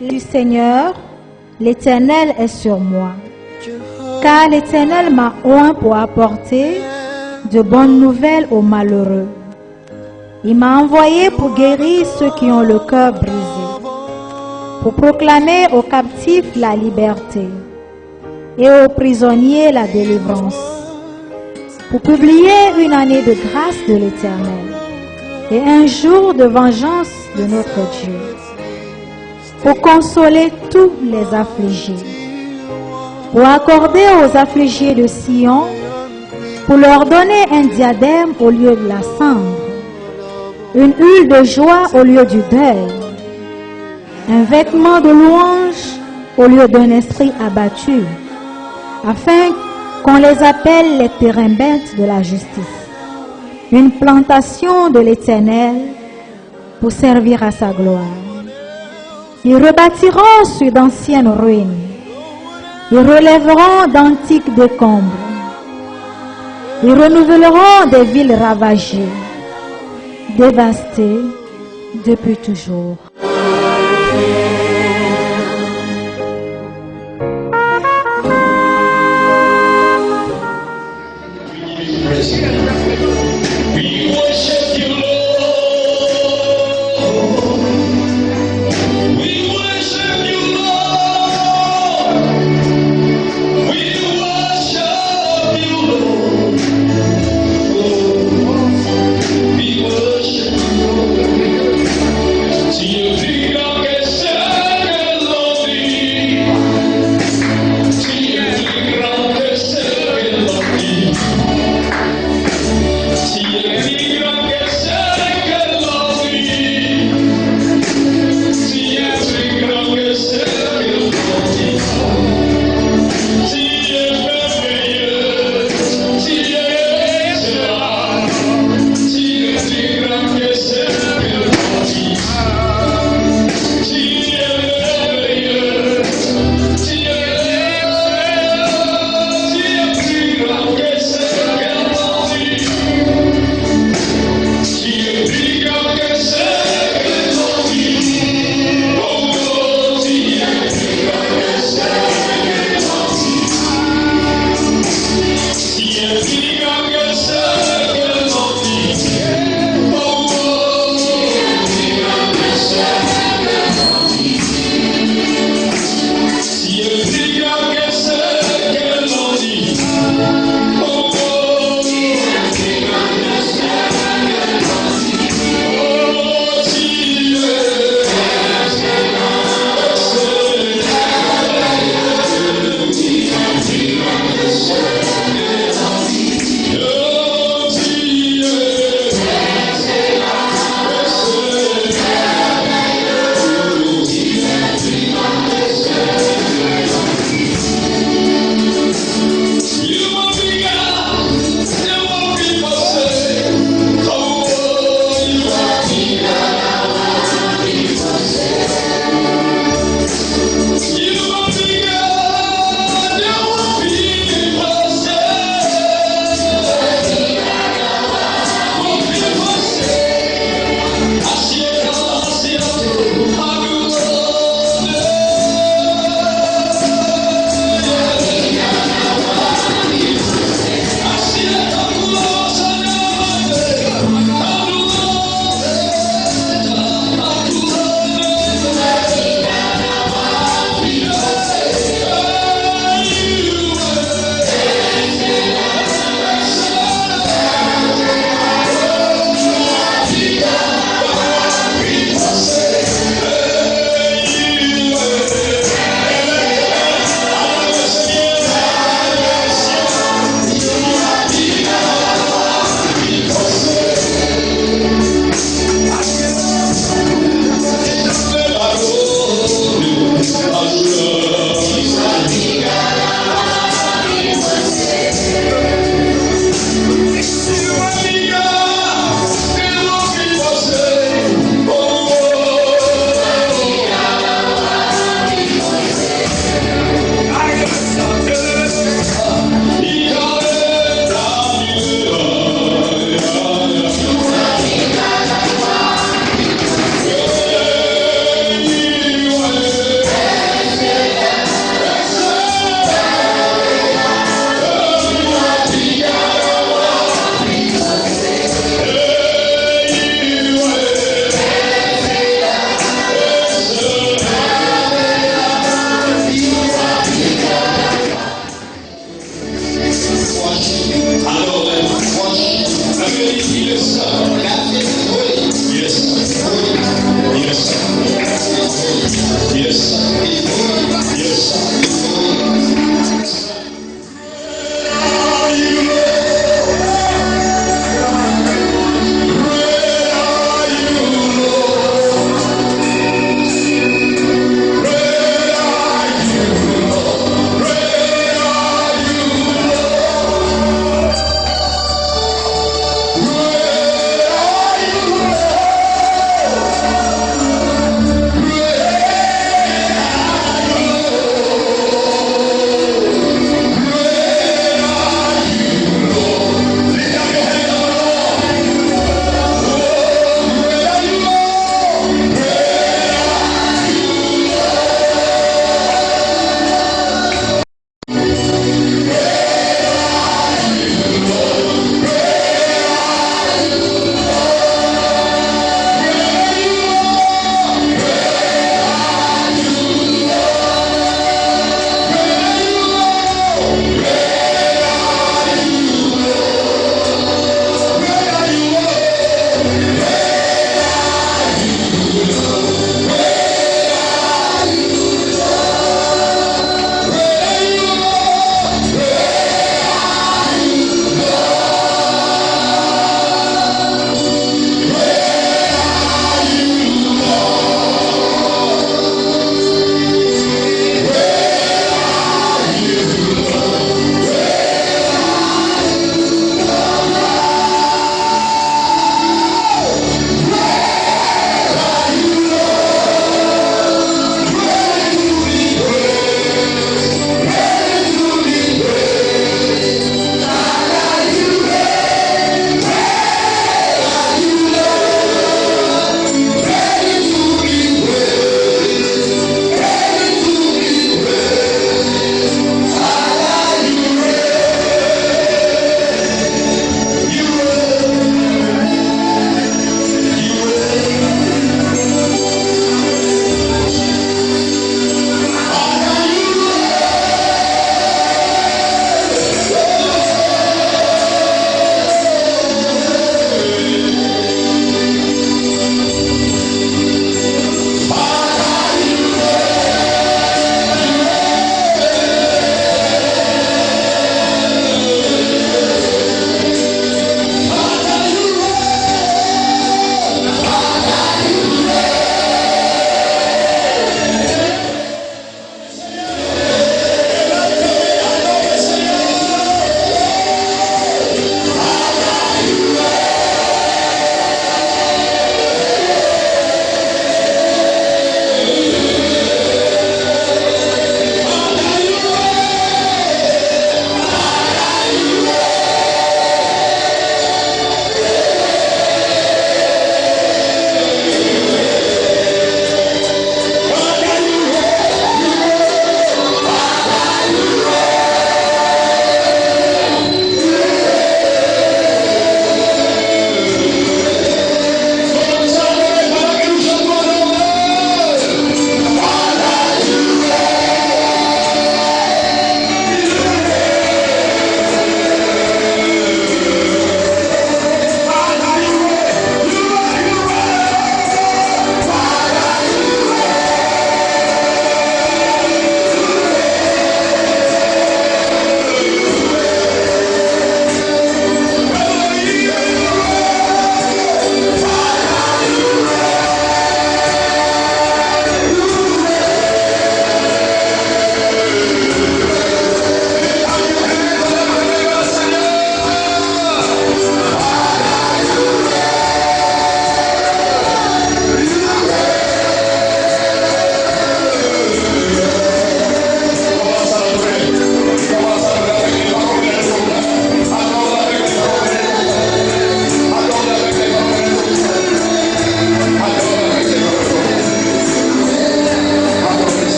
Du Seigneur, l'Éternel est sur moi, car l'Éternel m'a oint pour apporter de bonnes nouvelles aux malheureux. Il m'a envoyé pour guérir ceux qui ont le cœur brisé, pour proclamer aux captifs la liberté et aux prisonniers la délivrance, pour publier une année de grâce de l'Éternel et un jour de vengeance de notre Dieu, pour consoler tous les affligés, pour accorder aux affligés de Sion, pour leur donner un diadème au lieu de la cendre, une huile de joie au lieu du deuil, un vêtement de louange au lieu d'un esprit abattu, afin qu'on les appelle les térébintes de la justice, une plantation de l'Éternel pour servir à sa gloire. Ils rebâtiront sur d'anciennes ruines. Ils relèveront d'antiques décombres. Ils renouvelleront des villes ravagées, dévastées depuis toujours. Si yo digo que sea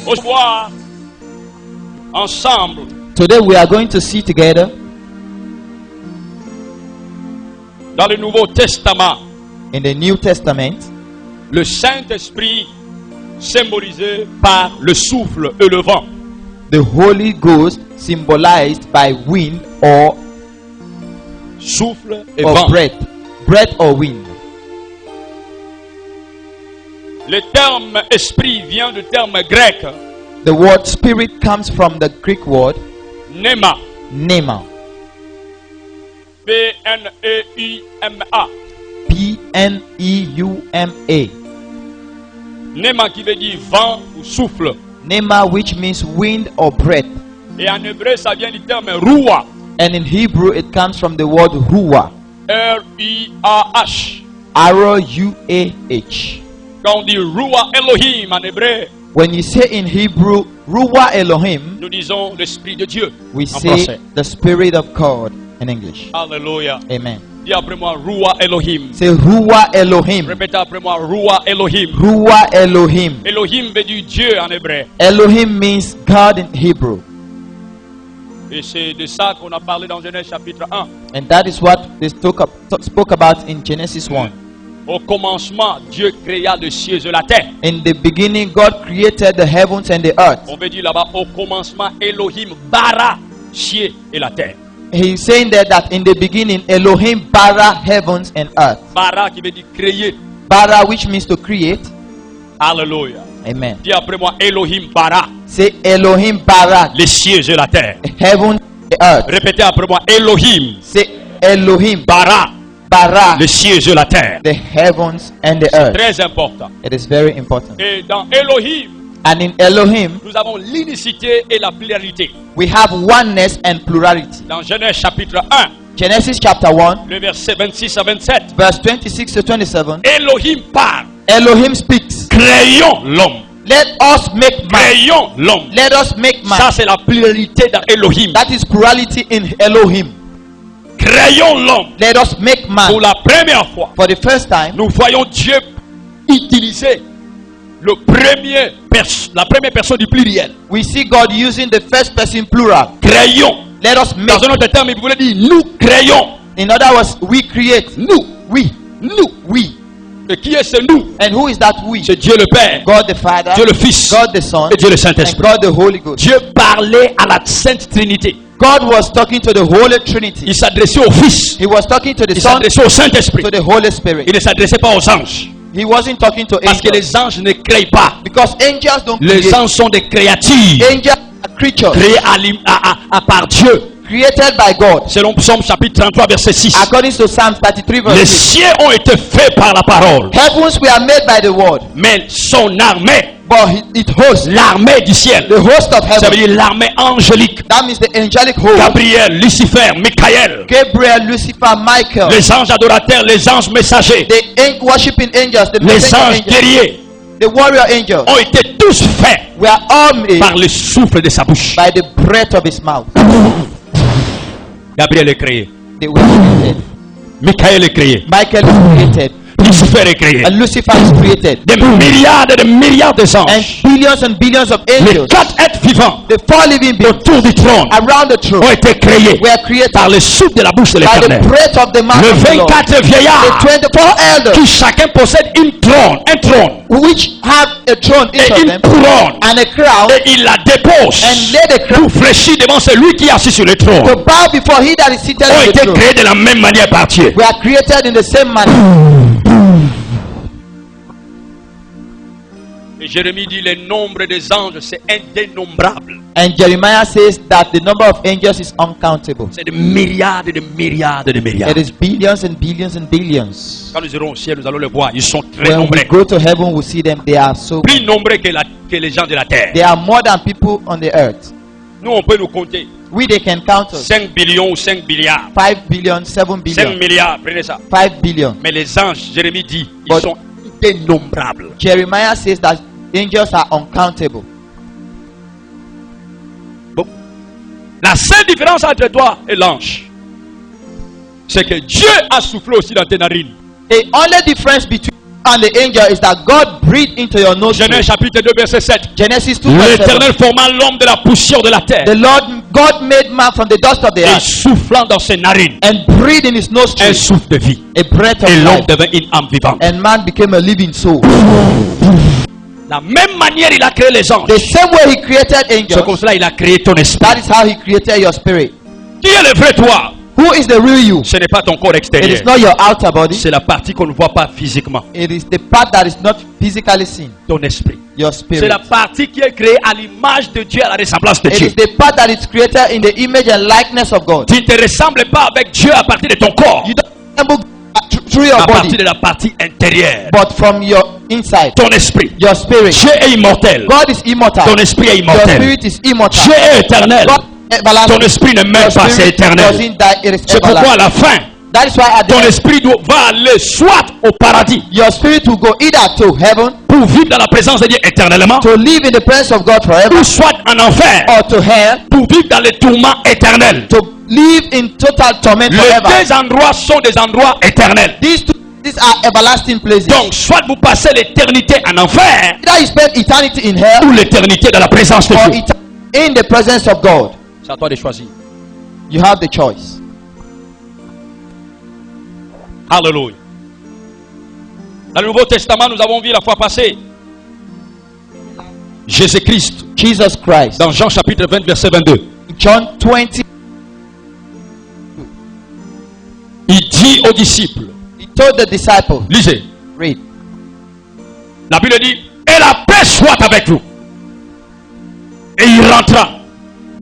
Au soir, ensemble, Today we are going to see together dans le Nouveau Testament, in the New Testament le Saint-Esprit symbolisé par le souffle et le vent. the Holy Ghost symbolized by wind or Souffle et vent. breath or wind. Le terme esprit vient du terme grec The word spirit comes from the Greek word pneuma. pneuma. P-N-E-U-M-A. P-N-E-U-M-A. Pneuma qui veut dire vent ou souffle. Pneuma, which means wind or breath. Et en hébreu, ça vient du terme roua. And in Hebrew, it comes from the word ruah. R-I-A-H. R-U-A-H. Quand on dit roua Elohim en hébreu, When you say in Hebrew, ruah Elohim, nous disons l'Esprit de Dieu we en say français. the Spirit of God in English. Alléluia. Amen. Dis après moi, roua Elohim. Say ruah Elohim. Répétez après moi, roua Elohim. Ruah Elohim. Elohim veut dire Dieu en hébreu. Elohim means God in Hebrew. Et c'est de ça qu'on a parlé dans Genèse chapitre 1. And that is what they spoke about in Genesis 1. Au commencement, Dieu créa les cieux et la terre. In the beginning, God created the heavens and the earth. On veut dire là-bas, au commencement, Elohim bara cieux et la terre. He's saying there that in the beginning, Elohim bara heavens and earth. Bara qui veut dire créer. Bara, which means to create. Alléluia. Amen. Dis après moi, Elohim bara Say Elohim bara les cieux et la terre. heaven and the earth. Répétez après moi, Elohim Say Elohim bara bara les cieux et la terre. the heavens and the C'est earth. très important. It is very important. Et dans Elohim, And in Elohim, nous avons l'unicité et la pluralité. we have oneness and plurality. Dans Genèse chapitre 1, Genesis chapter 1, le verset 26 à 27, verse 26 to 27. Elohim parle. Elohim speaks. Créons l'homme. Let us make man. Créons l'homme. Let us make man. Ça, c'est la pluralité dans Elohim. That is plurality in Elohim. Créons l'homme. Let us make man. Pour la première fois, For the first time, nous voyons Dieu utiliser la première personne du pluriel. we see God using the first person plural. Créons. Let us make. Dans un autre terme, il voulait dire nous créons. In other words, we create. Nous. Nous. We. Et qui est ce nous? And who is that we? C'est Dieu le Père, God the Father, Dieu le Fils God the Son, et Dieu le and Saint-Esprit. God the Holy Ghost. Dieu parlait à la Sainte Trinité. God was talking to the Holy Trinity. Il s'adressait au Fils. He was talking to the Il Son, s'adressait au Saint-Esprit. to the Holy Spirit. Il ne s'adressait pas aux anges. He wasn't talking to Parce que angels. les anges ne créent pas. Because angels don't Les create. anges sont des créatures Angels are creatures créées par Dieu. created by God. Selon Psaume chapitre 33 verset 6. According to Psalm 33 verse Les 6. cieux ont été faits par la parole. Heavens were made by the word, Mais son armée, but it hosts l'armée du ciel, the host of ça veut heaven. dire l'armée angélique. That means the angelic host. Gabriel, Lucifer, Michael, Gabriel, Lucifer, Michael, les anges adorateurs, les anges messagers, the worshiping angels, the les messenger anges angels, guerriers the warrior angels ont été tous faits were all made par le souffle de sa bouche. by the breath of his mouth. Gabriel est créé. They were created. Michael est créé. Michael is created. Lucifer est créé. And Lucifer is created. Des milliards et des milliards de And anges. billions of Les angels, 4 êtres vivants the four living beings autour du trône around the throne ont été créés were created par le souffle de la bouche de by the l'Éternel. breath of the mouth Le of the Lord. 24 The vieillards 24 elders, qui chacun possède un trône which have a throne, each et of une them, couronne, and a crown, et il la dépose and lay the crown pour fléchir devant celui qui est assis sur le trône. to bow before he that is seated Ont on the été throne. créés de la même manière par Dieu. We are created in the same manner. Et Jérémie dit le nombre des anges c'est indénombrable. And Jeremiah says that the number of angels is uncountable. C'est des milliards et des milliards et des milliards. It is billions and billions and billions. Quand nous irons au ciel, nous allons les voir. Ils sont très When we nombreux. go to heaven, we'll see them. They are so. Plus nombreux que les gens de la terre. They are more than people on the earth. Nous, on peut nous compter. We, they can count us. 5 billions ou 5 milliards. 5 billion, 7 5 billion, milliards, prenez ça. 5 billion. Mais les anges, Jérémie dit, ils But- sont innombrables. Jeremiah says that angels are uncountable. Bon. La seule différence entre toi et l'ange, c'est que Dieu a soufflé aussi dans tes narines. The only difference between and the angel is that God breathed into your nostrils. Genèse chapitre 2 verset 7. Genesis 2 verse 7. L'Éternel forma l'homme de la poussière de la terre. God made man from the dust of the Et earth soufflant dans ses narines and breathed in his un nostrils souffle de vie. a breath of Et l'homme life, devint une âme vivante. and man became a living soul. La même manière il a créé les anges. The same way he created C'est comme angels, cela il a créé ton esprit. that is how he created your spirit. Qui est le vrai toi? Who is the real you? Ce n'est pas ton corps It extérieur. is not your outer body. C'est la partie qu'on ne voit pas physiquement. It is the part that is not physically seen. Ton esprit. Your C'est spirit. la partie qui est créée à l'image de Dieu, à la ressemblance de It Dieu. is the part that is created in the image and likeness of God. Tu ne te ressembles pas avec Dieu à partir de ton corps, You don't resemble through your à partir body, de la partie intérieure. but from your inside. Ton esprit. Your spirit. Dieu est immortel. God is immortal. Ton esprit est Your immortel. spirit is immortal. Dieu est éternel. God is everlasting. Ton esprit ne Your meurt pas, c'est spirit éternel. doesn't die, it is C'est pourquoi à everlasting. la fin, That is why at the ton end, esprit va aller soit au paradis your spirit will go either to heaven, pour vivre dans la présence de Dieu éternellement, to live in the presence of God forever, ou soit en enfer or to hell, pour vivre dans les tourments éternels. to live in total torment Les forever. deux endroits sont des endroits éternels. These are everlasting places. Donc, soit vous passez l'éternité en enfer, Either you spend eternity in hell ou l'éternité dans la présence de or Dieu. in the presence of God. C'est à toi de choisir. You have the choice. Alléluia. Dans le Nouveau Testament, nous avons vu la fois passée Jésus-Christ Jesus Christ. dans Jean chapitre 20 verset 22. John 20, Il dit aux disciples, he told the disciples, lisez, read. la Bible dit, et la paix soit avec vous. Et il rentra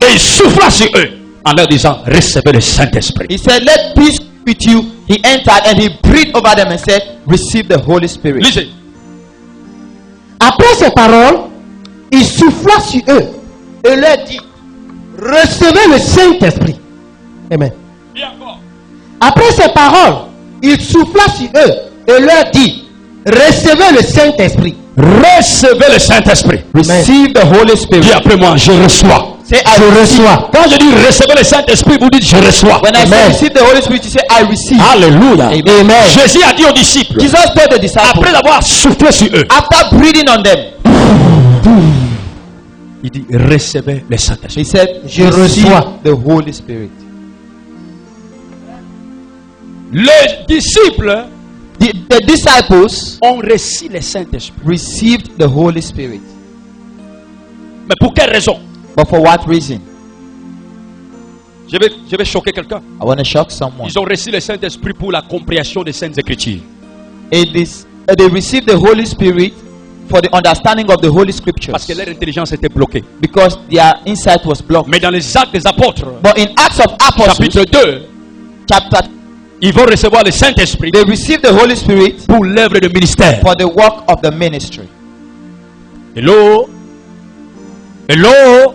et il souffla sur eux en leur disant, recevez le Saint-Esprit. He said, let peace be with you. He entered and he breathed over them and said, receive the Holy Spirit. Lisez. Après ces paroles, il souffla sur eux et leur dit, recevez le Saint-Esprit. Amen. Bien encore. Après ces paroles, il souffla sur eux et leur dit, recevez le Saint-Esprit. Recevez le Saint-Esprit. Receive the Holy Spirit. Dis après moi, je reçois. Say, I reçois. Quand je dis recevez le Saint-Esprit, vous dites je reçois. When I say receive the Holy Spirit, you say, I receive. Alléluia. Amen. Jésus a dit aux disciples, Jesus told the disciples, après avoir soufflé sur eux, after breathing on them, il dit recevez le Saint-Esprit. he said, Je receive reçois. the Holy Spirit. Les disciples The disciples ont reçu le Saint-Esprit. received the Holy Spirit. Mais pour quelle raison? But for what reason? Je vais choquer quelqu'un. I want to shock someone. Ils ont reçu le Saint-Esprit pour la compréhension des Saintes Écritures. It is, they received the Holy Spirit for the understanding of the Holy Scriptures. Parce que leur intelligence était bloquée. Because their insight was blocked. Mais dans les Actes des Apôtres, But in Acts of Apostles, chapitre 2, chapter, ils vont recevoir le Saint-Esprit they received the Holy Spirit pour l'œuvre de ministère. for the work of the ministry. Hello? Hello?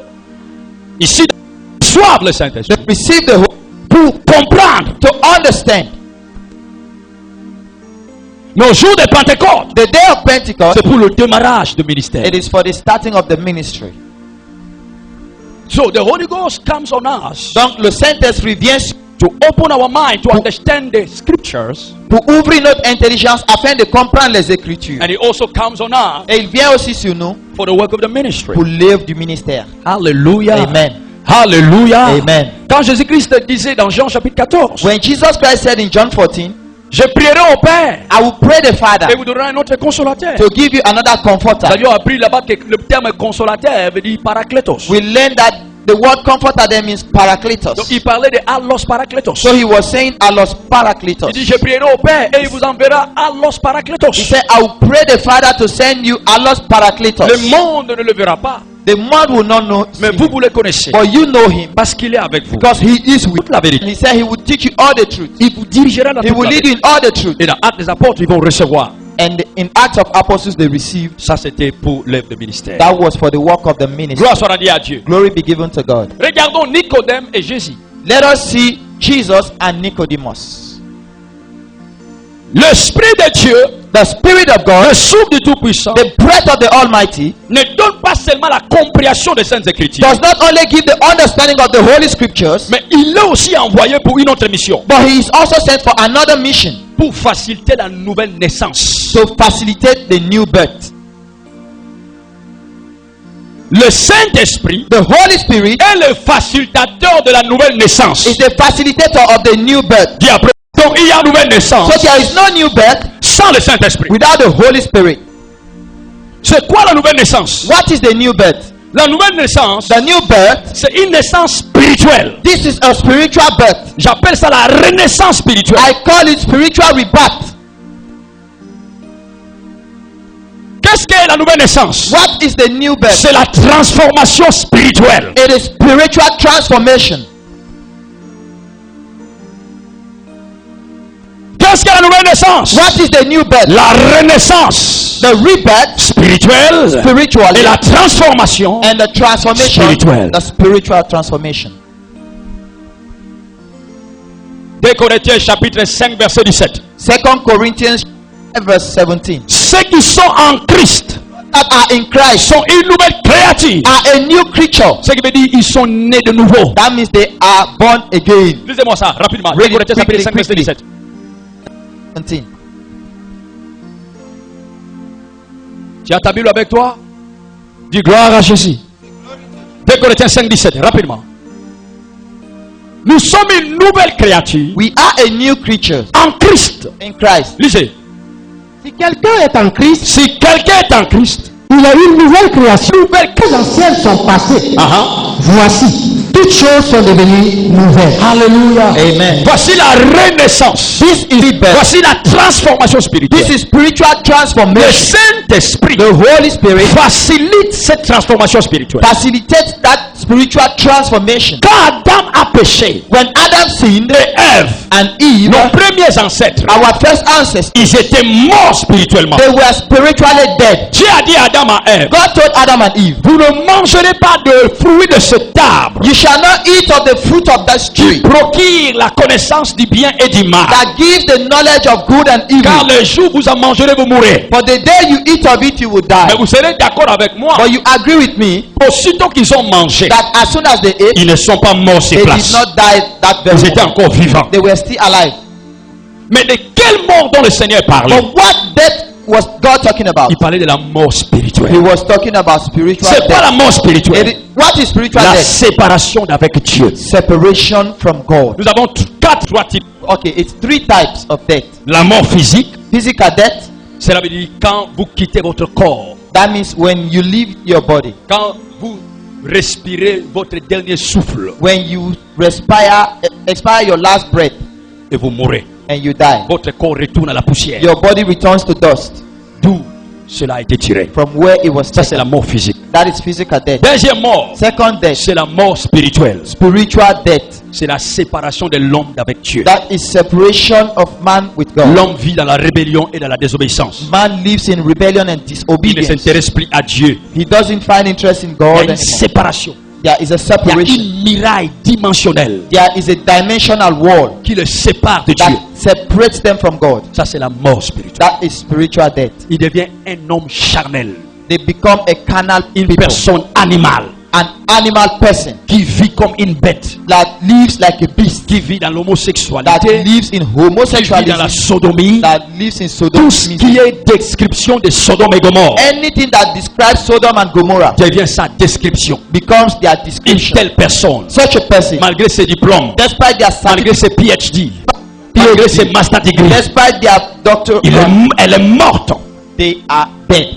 Ici, ils reçoivent le Saint-Esprit They received the Holy pour comprendre. to understand. Mais au jour de Pentecôte, The day of Pentecost, c'est pour le démarrage du ministère. it is for the starting of the ministry. So the Holy Ghost comes on us Donc le Saint-Esprit vient to open our mind to understand the scriptures, pour ouvrir notre intelligence afin de comprendre les Écritures. and it also comes on us Et il vient aussi sur nous for the work of the ministry. pour l'œuvre du ministère. Hallelujah. Amen. Hallelujah. Amen. Quand Jésus-Christ disait dans Jean chapitre 14, When Jesus Christ said in John 14, je prierai au Père I will pray the Father et vous donnerez un autre consolateur. to give you another comforter. Nous avions appris là-bas que le terme consolateur veut dire parakletos. We learned that the word comforter there means Donc parakletos. il parlait de allos parakletos. So he was saying allos parakletos. Il dit je prierai au Père et il vous enverra allos parakletos. He said, I will pray the Father to send you allos parakletos. Le monde ne le verra pas, The man will not know mais him, vous le connaissez but you know him parce qu'il est avec vous. because he is with Toute la vérité. you. He said he will teach you all the truth. Il vous dirigera dans He toute will la lead vérité. you in all the truth. Et dans Actes des Apôtres, ils vont recevoir. And in Acts of Apostles they received. Ça, c'était pour l'œuvre de ministère. That was for the work of the ministry. Gloire soit rendue à Dieu. Glory be given to God. Regardons Nicodème et Jésus. Let us see Jesus and Nicodemus. L'Esprit de Dieu, The Spirit of le God, souffle du Tout-Puissant, the breath of the Almighty, ne donne pas seulement la compréhension des Saintes Écritures, does not only give the understanding of the Holy Scriptures, mais il est aussi envoyé pour une autre mission, but he is also sent for another mission, pour faciliter la nouvelle naissance. to facilitate the new birth. Le Saint-Esprit The Holy Spirit est le facilitateur de la nouvelle naissance. is the facilitator of the new birth. Dis après. Donc il y a une nouvelle naissance So there is no new birth sans le Saint-Esprit. without the Holy Spirit. C'est quoi la nouvelle naissance? What is the new birth? La nouvelle naissance, The new birth, c'est une naissance spirituelle. this is a spiritual birth. J'appelle ça la renaissance spirituelle. I call it spiritual rebirth. Qu'est-ce qu'est la nouvelle naissance? What is the new birth? C'est la transformation spirituelle. It is spiritual transformation. Qu'est-ce qu'est la nouvelle naissance? What is the new birth? La renaissance The rebirth spirituelle spiritually et la transformation. and the transformation, spirituelle. the spiritual transformation. 2 Corinthiens chapitre 5 verset 17. 2 Corinthians verse 17. Ceux qui sont en Christ That are in Christ sont une nouvelle créature. are a new creature. Ce qui veut dire ils sont nés de nouveau. That means they are born again. Lisez-moi ça rapidement. 2 Read it Corinthiens chapitre 5 verset quickly. 17. 17. Tu as ta Bible avec toi? Dis gloire à Jésus. 2 Corinthiens 5, 17, rapidement. Nous sommes une nouvelle créature We are a new creature en Christ. in Christ. Lisez. Si quelqu'un est en Christ, Si quelqu'un est en Christ, il a une nouvelle création. Les anciennes sont passées. Voici, toutes choses sont devenues nouvelles. Alléluia. Amen. voici la renaissance. This is rebirth. Voici la transformation spirituelle. This is spiritual Le transformation. Saint-Esprit The Holy Spirit facilite cette transformation spirituelle. facilitates that spiritual transformation. Quand Adam a péché, When Adam sinned et Ève, and Eve, nos premiers ancêtres, our first ancestors, ils étaient morts spirituellement. they were spiritually dead. Dieu a dit à Adam à Ève, God told Adam and Eve, vous ne mangerez pas de fruits de cet arbre you shall not eat of the fruit of that qui tree procure la connaissance du bien et du mal. that gives the knowledge of good and Car evil. le jour où vous en mangerez, vous mourrez. For the day you eat of it, you will Mais die. vous serez d'accord avec moi, But you agree with me aussitôt qu'ils ont mangé, that as soon as they ate, ils ne sont pas morts sur they did place. not die that Ils very étaient moment. encore vivants. They were still alive. Mais de quelle mort dont le Seigneur parlait? But what death was God talking about? Il parlait de la mort He spirituelle. was talking about spiritual C'est pas la death. mort spirituelle. What is spiritual La death? séparation d'avec Dieu. Separation from God. Nous avons trois types. Okay, it's three types of death. La mort physique, Physical death, cela veut dire quand vous quittez votre corps, that means when you leave your body, quand vous respirez votre dernier souffle when you expire your last breath et vous mourrez. and you die. Votre corps retourne à la poussière. Your body returns to dust D'où cela a été tiré. from where it was Ça, c'est la taken. mort physique. That is physical death. Deuxième mort, Second death, c'est la mort spirituelle. spiritual death. C'est la séparation de l'homme d'avec Dieu. That is separation of man with God. L'homme vit dans la rébellion et dans la désobéissance. Man lives in rebellion and Il ne disobedience. s'intéresse plus à Dieu. He doesn't find interest in Il y a God une anymore. séparation. There is a Il y a separation. une muraille dimensionnelle There is a dimensional wall qui le sépare de Dieu. that separates them from God. Ça, c'est la mort spirituelle. That is spiritual death. Il devient un homme charnel, They become a carnal une people, personne animale an animal person qui vit comme une bête, that lives like a beast, qui vit dans that l'homosexualité, lives in qui vit dans la homosexualism, sodomie, that lives in tout ce qui sodomism. est description de Sodome et Gomorre Anything that describes Sodom and Gomorrah devient sa description. becomes their Une description. telle personne, Such a person, malgré ses diplômes, despite their malgré certificate, ses PhD, malgré ses master degrees, despite their doctor, elle est morte. they are dead.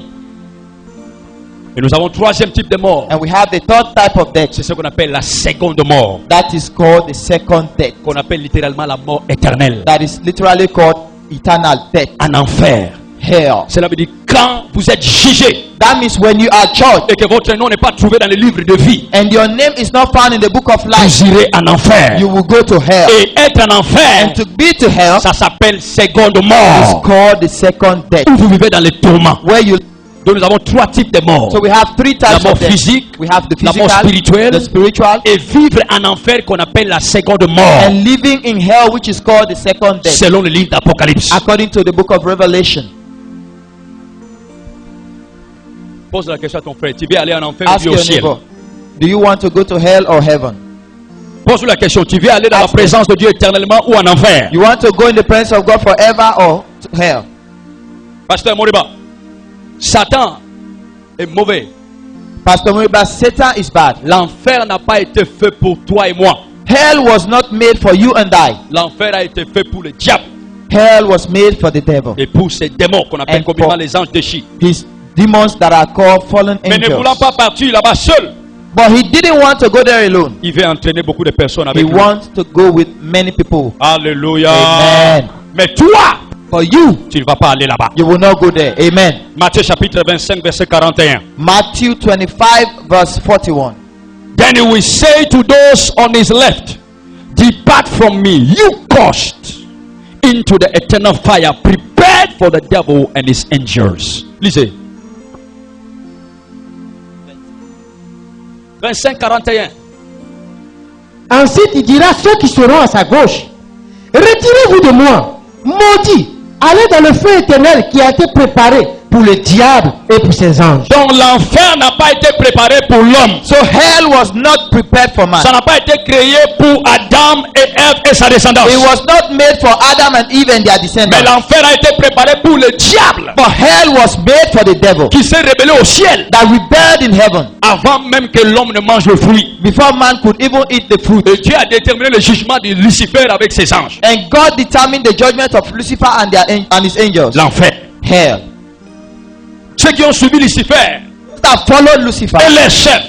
Et nous avons un troisième type de mort. And we have the third type of death. C'est ce qu'on appelle la seconde mort, That is called the second death. qu'on appelle littéralement la mort éternelle, That is literally called eternal death. en enfer. Hell. Cela veut dire quand vous êtes jugé That means when you are judged et que votre nom n'est pas trouvé dans le livre de vie, and your name is not found in the book of life, vous irez en enfer. you will go to hell. Et être en enfer, And to be to hell ça s'appelle seconde is mort, called the second death. où vous vivez dans les tourments. Where you Donc nous avons trois types de morts. so we have three La types mort of death. physique, We have the la mort physical, spirituelle, the spiritual, et vivre en enfer qu'on appelle la seconde mort, and living in hell, which is called the second death, selon le livre d'Apocalypse. according to the book of Revelation. Pose la question à ton frère. Tu veux aller en enfer Ask ou au your ciel? neighbor, do you want to go to hell or heaven? Pose la question. Tu veux aller dans la présence de Dieu éternellement ou en enfer? You want to go in the presence of God forever or to hell? Pasteur Moriba, Satan est mauvais. Pastor Moriba, Satan is bad. L'enfer n'a pas été fait pour toi et moi. Hell was not made for you and I. L'enfer a été fait pour le diable Hell was made for the devil. et pour ces démons qu'on appelle And communément for- les anges déchis. His demons that are called fallen Mais ne voulant angels. pas partir là-bas seul, But he didn't want to go there alone. il veut entraîner beaucoup de personnes He avec lui. wants to go with many people. Alléluia. Amen. Mais toi, For you, tu ne vas pas aller là-bas. you will not go there. Amen. Matthieu chapitre 25, verset 41. Matthew 25 verse 41. Then he will say to those on his left, depart from me, you cursed, into the eternal fire prepared for the devil and his angels. Lisez. 25-41. Ensuite, il dira à ceux qui seront à sa gauche, retirez-vous de moi, maudits, allez dans le feu éternel qui a été préparé pour le diable et pour ses anges. Donc l'enfer n'a pas été préparé pour l'homme. So hell was not prepared for man. Ça n'a pas été créé pour Adam et Ève et sa descendance. It was not made for Adam and Eve and their Mais descendants. l'enfer a été préparé pour le diable But hell was made for the devil qui s'est rebellé au ciel that rebelled in heaven avant même que l'homme ne mange le fruit. before man could even eat the fruit. Et Dieu a déterminé le jugement de Lucifer avec ses anges. And God determined the judgment of Lucifer and his angels. L'enfer. Hell. Ceux qui ont suivi Lucifer That followed Lucifer, et les chefs,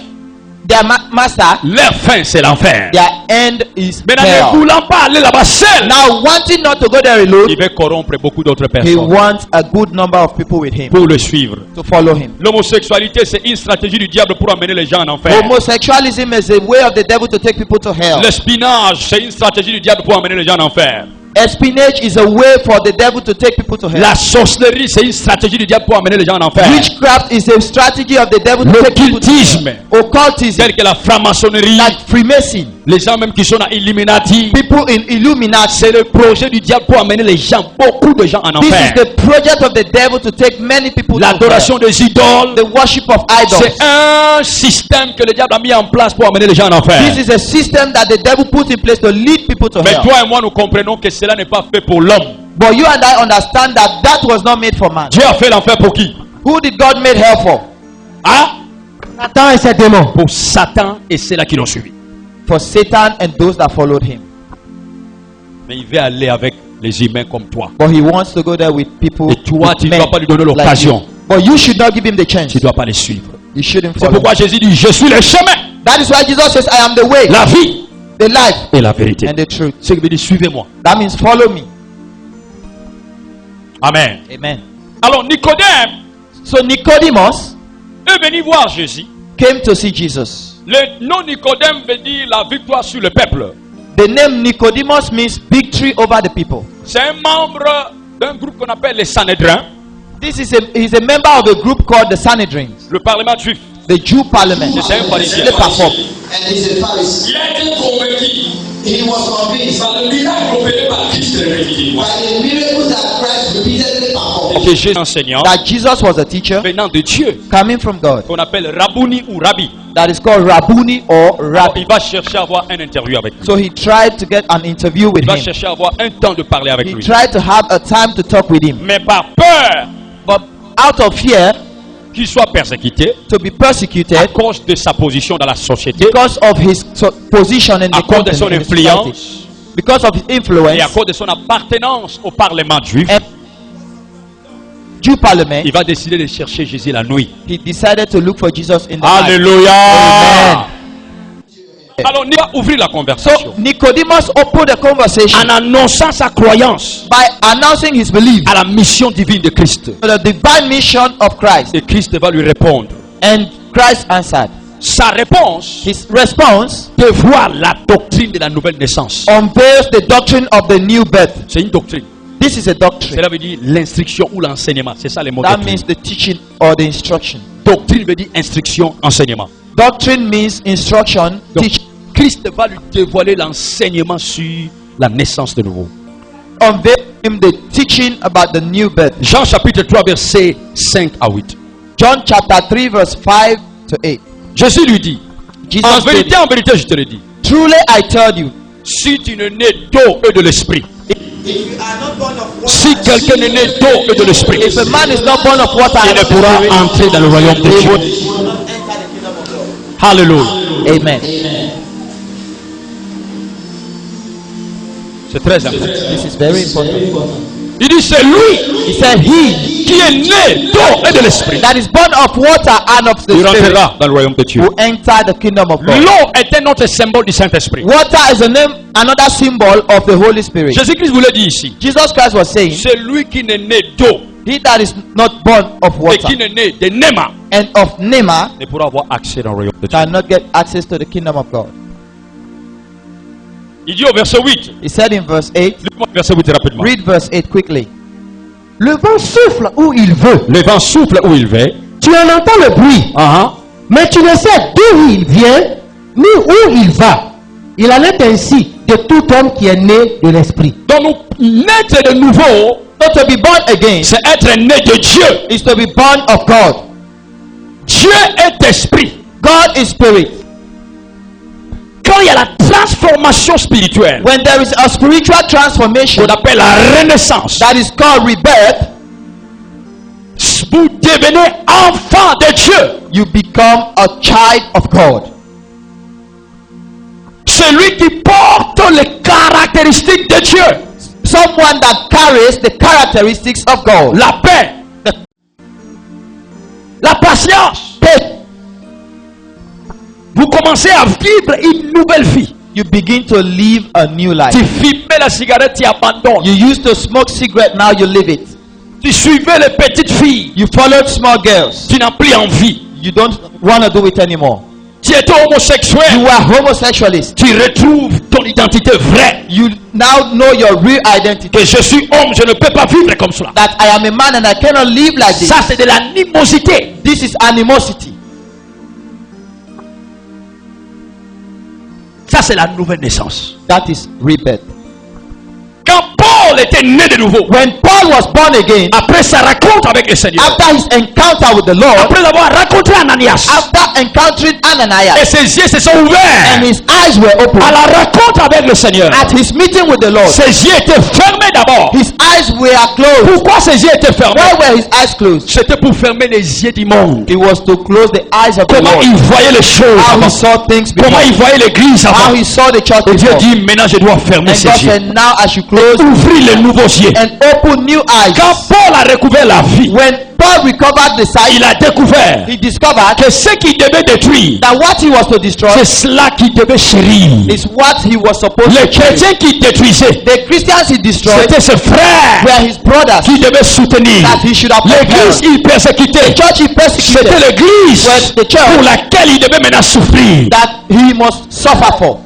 their master, leur fin c'est l'enfer. their end is Maintenant, ne hell. voulant pas aller là-bas seul, Now, wanting not to go there alone, il va corrompre beaucoup d'autres he personnes wants a good number of people with him pour le suivre. to follow him. L'homosexualité, c'est une stratégie du diable pour amener les gens en enfer. Homosexualism is a way of the devil to take people to hell. L'espionnage, c'est une stratégie du diable pour amener les gens en enfer. Espionage is a way for the devil to take people to hell. La sorcellerie, c'est une stratégie du diable pour amener les gens en enfer. Witchcraft is a strategy of the devil to take people to L'occultisme, hell. Occultism, tel que la franc-maçonnerie, like Freemason, les gens même qui sont dans Illuminati, people in Illuminati. c'est le projet du diable pour amener les gens, beaucoup de gens en This is enfer. the project of the devil to take many people to hell. L'adoration des idoles, The worship of idols. c'est un système que le diable a mis en place pour amener les gens en enfer. This is a system that the devil put in place to lead people to Mais hell. toi et moi, nous comprenons que cela n'est pas fait pour l'homme. But you and I understand that that was not made for man. Dieu a fait l'enfer pour qui? Who did God make hell for? Ah? Satan et ses démons. Pour Satan et ceux-là qui l'ont suivi. For Satan and those that followed him. Mais il veut aller avec les humains comme toi. But he wants to go there with people. Et toi, with tu ne men dois pas lui donner like l'occasion. you. But you should not give him the chance. Tu ne dois pas les suivre. You shouldn't C'est follow. pourquoi Jésus dit, je suis le chemin, That is why Jesus says, I am the way, la vie the life, et la vérité. and the truth. Ce qui veut dire, suivez-moi. That means follow me. Amen. Amen. Alors Nicodème So Nicodemus est venu voir Jésus. came to see Jesus. Le nom Nicodème veut dire la victoire sur le peuple. The name Nicodemus means victory over the people. C'est un membre d'un groupe qu'on appelle les Sanhédrins, He's a member of a group called the Sanhedrin, le parlement juif. the Jew parliament. C'est un pharisien. They perform. And he's a Pharisee. Il a été convaincu He was convinced par le miracle opéré par Christ le réveillé. by the miracles that Christ repeatedly performed. Que Jésus enseignant, That Jesus was a teacher venant de Dieu, coming from God. qu'on appelle Rabouni ou Rabbi. That is called Rabboni or Alors, Rabbi. il va chercher à avoir un interview avec lui. So he tried to get an interview with Il va him. chercher à avoir un temps de parler avec He lui. tried to have a time to talk with him. Mais par peur But out of fear qu'il soit persécuté, to be à persecuted cause de sa position dans la société, because of his position in à the cause de son company, in the society, influence because of his influence, et à cause de son appartenance au parlement juif, and Jew parliament, il va décider de chercher Jésus la nuit. he decided to look for Jesus in the night. Alléluia. Amen. Alors, il va ouvrir la So conversation Nicodemus opened the conversation en annonçant sa croyance by announcing his belief à la mission divine de Christ. to the divine mission of Christ. Et Christ va lui répondre. And Christ answered. Sa réponse His response dévoile la doctrine de la nouvelle naissance. unveils the doctrine of the new birth. C'est une doctrine. This is a doctrine. Cela veut dire l'instruction ou l'enseignement. C'est ça les mots. That Doctrine. means the teaching or the instruction. Doctrine veut dire instruction, enseignement. Doctrine means instruction, Donc, teaching. Christ va lui dévoiler l'enseignement sur la naissance de nouveau. Unveil him the teaching about the new birth. Jean chapitre 3 verset 5 à 8. John chapter 3 verse 5 to 8. Jésus lui dit, Jesus en said, vérité, je te le dis, truly I tell you, si tu ne nais d'eau et de l'esprit, If you are not born of water, si quelqu'un ne naît d'eau et de l'esprit, if a man is not born of water, il ne pourra entrer dans le royaume de Dieu. you will not enter the kingdom of God. Alléluia. Amen. C'est très important. This is very important. Il dit, c'est lui He said, he qui est né d'eau et de l'esprit. that is born of water and of the Il spirit rentrera dans le royaume de Dieu. will enter the kingdom of God. L'eau est un autre symbole du Saint-Esprit. Water is a name, another symbol of the Holy Spirit. Jésus-Christ vous l'a dit ici. Jesus Christ was saying, C'est lui qui n'est né d'eau he that is not born of et water qui n'est né de Néma and of Nema ne pourra avoir accès dans le royaume de Dieu. cannot get access to the kingdom of God. Il dit au verset 8. He said in verse 8, Lis-moi le verset 8 rapidement. read verse 8 quickly. Le vent souffle où il veut. Le vent souffle où il va. Tu en entends le bruit, mais tu ne sais d'où il vient ni où il va. Il en est ainsi de tout homme qui est né de l'esprit. Donc nous naître de nouveau, So to be born again c'est être né de Dieu. is to be born of God. Dieu est esprit. God is spirit. Quand il y a la transformation spirituelle, When there is a spiritual transformation qu'on appelle la renaissance, that is called rebirth, vous devenez enfant de Dieu. you become a child of God. Celui qui porte les caractéristiques de Dieu. Someone that carries the characteristics of God. La paix, la patience. Vous commencez à vivre une nouvelle vie. You begin to live a new life. Tu fumais la cigarette, tu abandonnes. You used to smoke cigarette, now you live it. Tu suivais les petites filles, You followed small girls. tu n'as plus envie. You don't want to do it anymore. Tu étais homosexuel, You were homosexualist. tu retrouves ton identité vraie. You now know your real identity. Que je suis homme, je ne peux pas vivre comme cela. That I am a man and I cannot live like this. Ça, c'est de l'animosité. This is animosity. Ça, c'est la nouvelle naissance. That is rebirth. Quand Paul était né de nouveau, When Paul was born again, après sa rencontre avec le Seigneur, after his encounter with the Lord, après avoir rencontré Ananias, after encountering et Ananias, ses yeux se sont ouverts and his eyes were open, à la rencontre avec le Seigneur, at his meeting with the Lord, ses yeux étaient fermés d'abord. his eyes were closed. Pourquoi ses yeux étaient fermés? Why were his eyes closed? C'était pour fermer les yeux du monde. It was to close the eyes of the Comment Lord. il voyait les choses How avant. he saw things before. Comment il voyait l'église How avant. he saw the church Et Dieu before. dit, maintenant je dois fermer And ses God yeux. said, now I should close Ouvrir les nouveaux yeux. and open new eyes. Quand Paul a recouvert la vie, When Paul recovered the sight, il a découvert he discovered que ce qu'il devait détruire, that what he was to destroy c'est cela qu'il devait chérir. is what he was supposed Les to kill. chrétiens qui détruisaient, The Christians he destroyed c'était ses frères were his brothers qui devaient soutenir. that he should have L'église, upheld. il persécutait. The church he persecuted C'était l'église was the church pour laquelle il devait maintenant souffrir. that he must suffer for.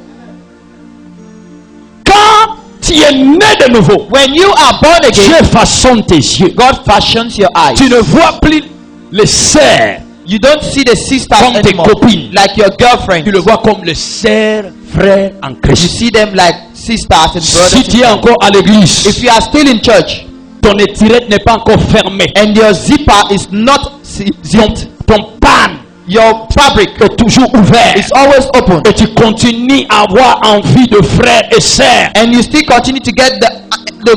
Quand tu es né de nouveau, When you are born again, Dieu façonne tes yeux. God fashions your eyes. Tu ne vois plus les sœurs, You don't see the sisters Comme tes anymore copines. like your girlfriend. tu le vois comme les sœurs, frères en You Christ. see them like sisters and brothers. Si tu es encore à l'église, If you are still in church ton étirette n'est pas encore fermée. and your zipper is not zipped, Ton pan your fabric est toujours ouvert. is always open, Et tu continues à avoir envie de frères et sœurs. and you still continue to get the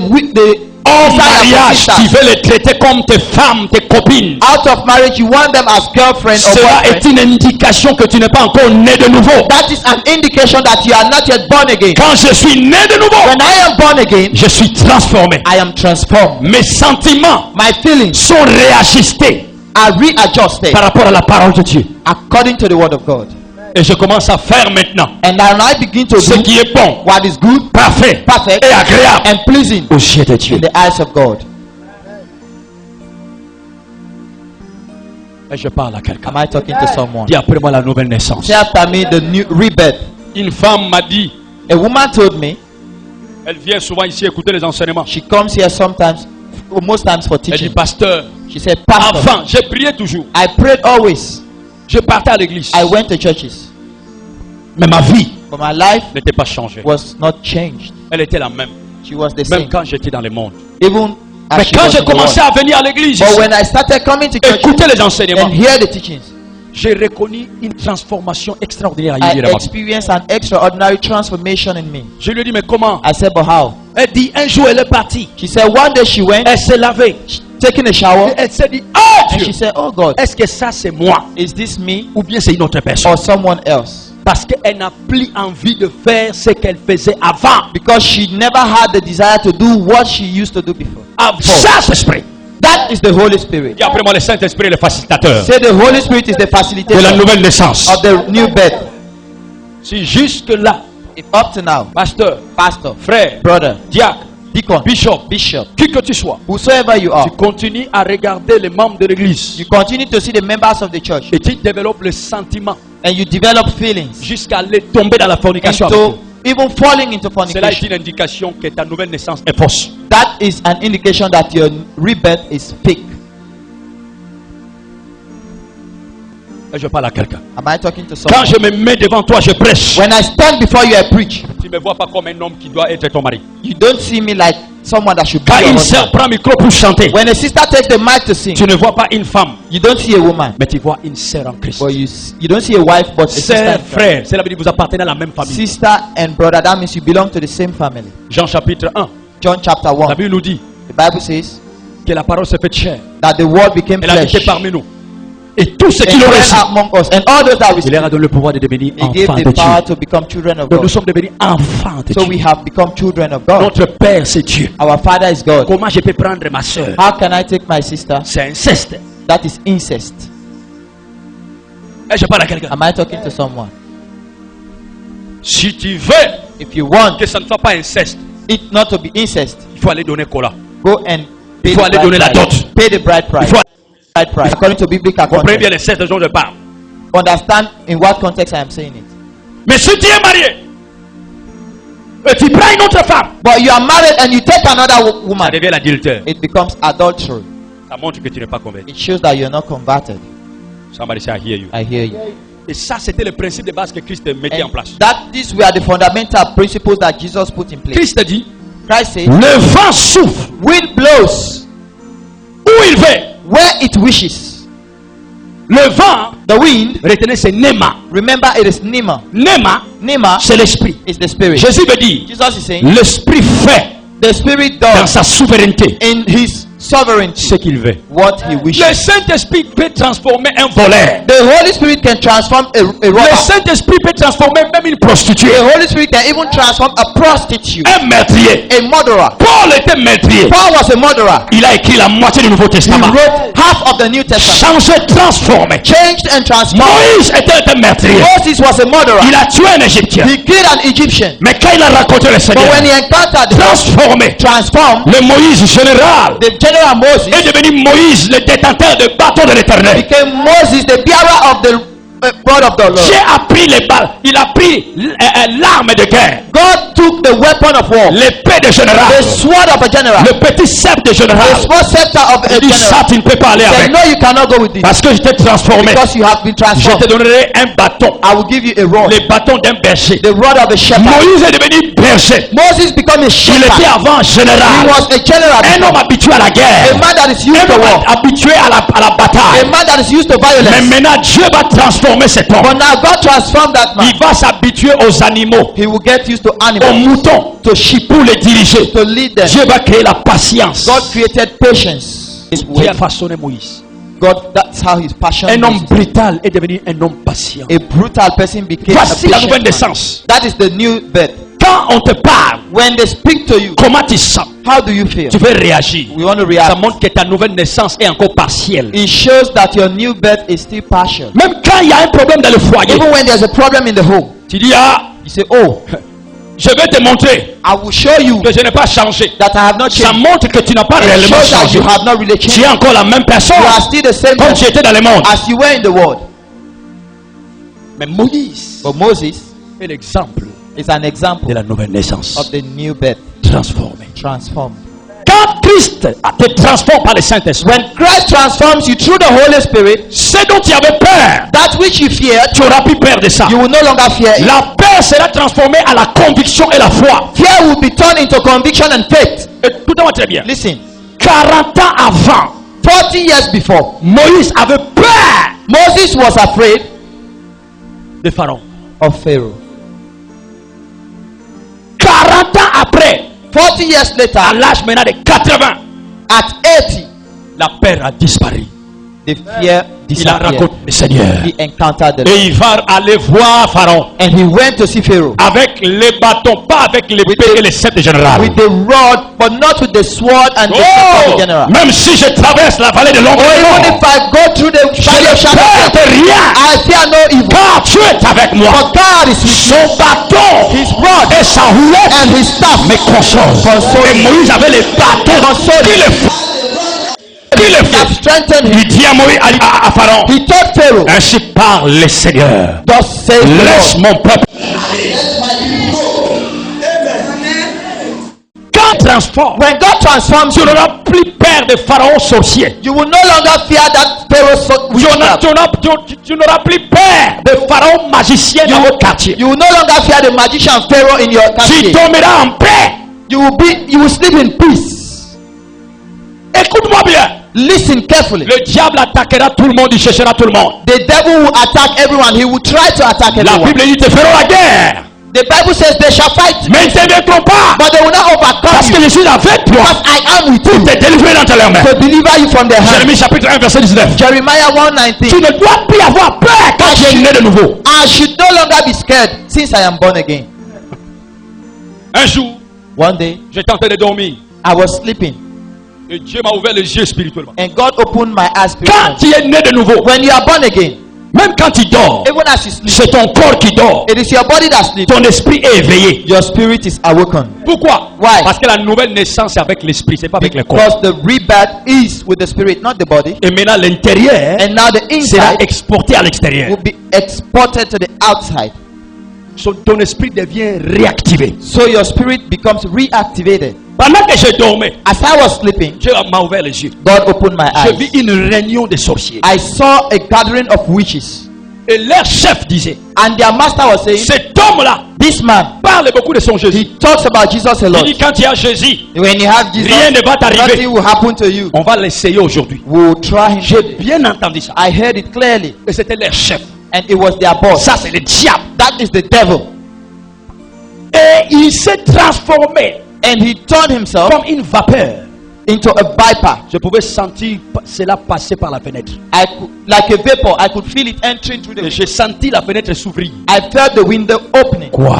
Hors desire for mariage, tu sisters. veux les traiter comme tes femmes, tes copines. Out of marriage, you want them as girlfriend or Cela est boyfriend. une indication que tu n'es pas encore né de nouveau. That is an indication that you are not yet born again. Quand je suis né de nouveau, When I am born again, je suis transformé. I am transformed. Mes sentiments My feelings sont réajustés are readjusted par rapport à la parole de Dieu. according to the word of God. Et je commence à faire maintenant And then I begin to ce do qui est bon, what is good, parfait perfect, et agréable and pleasing aux yeux de Dieu. in the eyes of God. Et je parle à quelqu'un. Am I talking to someone? Dis après moi la nouvelle naissance. Say after me the new rebirth. Une femme m'a dit, A woman told me, elle vient souvent ici écouter les enseignements. she comes here sometimes, most times for Elle dit, teaching. pasteur, She said, Pastor, avant, j'ai prié toujours. I prayed always. Je partais à l'église. I went to churches. Mais ma vie But my life n'était pas changée. was not changed. Elle était la même. She was the Même same. quand j'étais dans le monde. Even as Mais she quand was j'ai in the commencé world. à venir à l'église, But when I started coming to church écouter les enseignements, and hear the teachings, j'ai reconnu une transformation extraordinaire à I Yézéra. experienced an extraordinary transformation in me. Je lui ai dit, mais comment? I said, but how? Elle dit, un jour elle est partie. She said, one day she went, Elle s'est lavée. taking a shower, Et elle s'est dit, oh and Dieu, she said, oh God, est-ce que ça c'est moi? is this me Ou bien c'est une autre personne? or someone else? Parce qu'elle n'a plus envie de faire ce qu'elle faisait avant. Because she never had the desire to do what she used to do before. Saint-Esprit. That is the Holy Spirit. Et après moi, le Saint-Esprit est le facilitateur Say the Holy Spirit is the de la facilitator nouvelle naissance. of the new birth. Si jusque là, If up to now, pasteur, pastor, frère, brother, diacre, deacon, bishop, bishop, qui que tu sois, whosoever you are, tu continues à regarder les membres de l'église you continue to see the members of the church et tu développes le sentiment and you develop feelings jusqu'à aller tomber dans la fornication avec into eux. even falling into Cela est fornication. une indication que ta nouvelle naissance est fausse. That is an indication that your rebirth is fake. Et je parle à quelqu'un. Am I talking to Quand someone? je me mets devant toi, je prêche. When I stand before you, I preach. Tu ne me vois pas comme un homme qui doit être ton mari. You don't see me like someone that should be Quand your une sœur husband. prend le micro pour chanter, When a sister takes the mic to sing, tu ne vois pas une femme, you don't see a woman, mais tu vois une sœur en Christ. but you don't see a wife, but a sister. Sœur, in Christ. frère, cela veut dire que vous appartenez à la même famille. Sister and brother, that means you belong to the same family. Jean chapitre 1, John chapter la 1, Bible nous dit the Bible says que la parole s'est faite chair. that the word became Elle a habité flesh parmi nous. Et tous ceux qui and l'ont dwelt reçu, among us, and all those that il received, leur a donné le pouvoir de devenir he gave enfants the de power Dieu. to become children of Donc nous God. sommes devenus enfants de So we Dieu. have become children of God. Notre Père, c'est Dieu. Our Father is God. Comment je peux prendre ma soeur? How can I take my sister? C'est inceste. That is incest. Et je parle à quelqu'un. Am I talking to someone? Si tu veux If you want que ça ne soit pas inceste, it not to be incest, il faut aller donner cola. go and pay Il faut the aller bride donner la price. dot. Pay the bride Il price. faut Bride price. According to biblical comprenez bien context. les incestes dont je parle. Understand in what context I am saying it. Mais si tu es marié et tu prends une autre femme, But you are married and you take another ça woman, devient l'adultère. it becomes adultery. Ça montre que tu n'es pas convaincu. It shows that you're not converted. Somebody say I hear you. I hear you. Et ça, c'était le principe de base que Christ mettait en And place. these were the fundamental principles that Jesus put in place. Christ dit, Christ said, le vent souffle wind blows où il veut. where it wishes. Le vent, The wind, retenez, c'est Nema. remember it is Nima. Nema, Nima c'est l'esprit. is the spirit. Jésus veut dire, Jesus is saying, l'esprit fait the spirit dans does sa souveraineté in his sovereignty ce qu'il veut. what he Le wishes. Saint-Esprit peut transformer un voleur. The Holy Spirit can transform a Le robber. Saint-Esprit peut transformer même une prostituée. The Holy Spirit can even transform a prostitute, Un meurtrier. a murderer. Paul était meurtrier. Paul was a murderer. Il a écrit la moitié du Nouveau He Testament. wrote half of the New Testament. Changé, transformé. Changed and transformed. Moïse était un meurtrier. Moses was a murderer. Il a tué un Égyptien. He killed an Egyptian. Mais quand il a rencontré le But Seigneur, when he encountered the transformé, transformed, le Moïse général the general Moses est devenu Moïse, le détenteur de bâton de l'Éternel. became Moses, the bearer of the word of the Lord. Dieu a pris les balles, il a pris l'arme de guerre, God took the weapon of war, l'épée de the général, sword of a general, le petit sceptre de the général. small scepter of a Il dit ça, general. tu ne peux pas aller He said, avec. no, you cannot go with this Parce que je t'ai transformé. because you have been Je te transformed. donnerai un bâton, I will give you a rod, le bâton d'un berger. the rod of a shepherd. Moïse est devenu berger. Moses became a Il shepherd. était avant He général. was a general, Un homme habitué à la a guerre. man that is used Un to homme war, habitué à la a bataille. man that is used to Mais violence. maintenant, Dieu va transformer cet homme. But now God transformed that man. Il va s'habituer aux animaux, He will get used to aux animals, moutons, to sheep, pour les diriger. to lead them. Dieu va créer la patience. God created patience. Dieu a façonné Moïse. God, that's how his passion Un homme is. brutal est devenu un homme patient. A brutal person became Voici a la patient nouvelle man. naissance. That is the new birth. Quand on te parle, When they speak to you, comment tu sens? how do you feel? Tu veux réagir. We want to Ça react. montre que ta nouvelle naissance est encore partielle. It shows that your new birth is still partial. Même quand il y a un problème dans le foyer, Even when there's a problem in the home, tu dis, ah, you say, oh, je vais te montrer I will show you que je n'ai pas changé. that I have not Ça changed. montre que tu n'as pas It réellement shows that changé. you have not really Tu changed. es encore la même personne You are still the same comme tu person étais dans le monde. as you were in the world. Mais Moïse But Moses est l'exemple is an example de la nouvelle naissance of the new birth transformée. transformed. Quand Christ te transforme par le Saint-Esprit, When Christ transforms you through the Holy Spirit, ce dont tu avais peur, that which you feared, tu auras plus peur de ça. you will no longer fear it. La peur sera transformée à la conviction et la foi. Fear will be turned into conviction and faith. Écoutez-moi très bien. Listen, 40 ans avant, 40 years before, Moïse avait peur Moses was afraid de Pharaon. of Pharaoh. 40 ans après, 40 years later, à l'âge maintenant de 80, at 80, la peur a disparu. the fear Il a disappeared. rencontré le Seigneur. He encountered the Lord. Et il va aller voir Pharaon And he went to see Pharaoh avec les bâtons, pas avec l'épée et les sceptres généraux. with the rod, but not with the sword and the Oh, sword general. même si je traverse la vallée de l'ombre de Even mort, if I go through the je valley ne of shadow peur of death, de rien, I fear no evil. car tu es avec moi. For God is with me, Son bâton, his rod et sa houlette and his staff me consolent. Et Moïse avait les bâtons qui le have fait. strengthened him. Il dit à Moïse, à Pharaon, He told Pharaoh, ainsi parle le Seigneur. thus says the Laisse Lord, mon peuple. Quand transforme, when God transforms tu you, n'auras plus peur de Pharaon sorcier. you will no longer fear that Pharaoh Tu n'auras plus peur de Pharaon magicien dans votre quartier. You will no longer fear the magician Pharaoh in your Tu country. dormiras en paix. You will sleep in peace. Écoute-moi bien. Listen carefully. Le diable attaquera tout le monde, il cherchera tout le monde. The devil will attack everyone. He will try to attack La everyone. Bible dit, te feront la guerre. The Bible says they shall fight, Mais ils ne te vaincront pas. but they will not overcome Parce que you. je suis avec toi. Because I am with Pour you te délivrer dans tes mains. to deliver you from their hand. Jérémie chapitre 1 verset 19. Jeremiah 1:19. Tu ne dois plus avoir peur quand tu es né de nouveau. I should no longer be scared since I am born again. Un jour, One day, j'étais en train de dormir. I was sleeping Et Dieu m'a ouvert les yeux spirituellement. and God opened my eyes Quand spiritually. tu es né de nouveau, When you are born again, même quand tu dors, even as you sleep, c'est ton corps qui dort. it is your body that sleeps. Ton esprit est éveillé. Your spirit is awoken. Pourquoi? Why? Parce que la nouvelle naissance c'est avec l'esprit, c'est pas avec le corps. Because the rebirth is with the spirit, not the body. Et maintenant l'intérieur And now the sera inside exporté à l'extérieur. will be exported to the outside. Ton esprit devient réactivé. So your spirit becomes reactivated. Pendant que je dormais, As I was sleeping, Dieu m'a ouvert les yeux. God opened my J'ai vu eyes. une réunion de sorciers. I saw a gathering of witches. Et leur chef disait, And their master was saying, cet homme-là this man, parle beaucoup de son Jésus. he talks about Jesus a Il lot. dit quand il y a Jésus, When you have Jesus, rien ne va t'arriver. nothing will happen to you. On va l'essayer aujourd'hui. We'll try him. J'ai bien entendu ça. I heard it clearly. Et c'était leur chef. And it was their boss. Ça c'est le diable. That is the devil. Et il s'est transformé And he turned himself comme une vapeur. into a viper. Je pouvais sentir cela passer par la fenêtre. Like a vapor, I could feel it entering through the Et window. j'ai senti la fenêtre s'ouvrir. I felt the window opening. Quoi?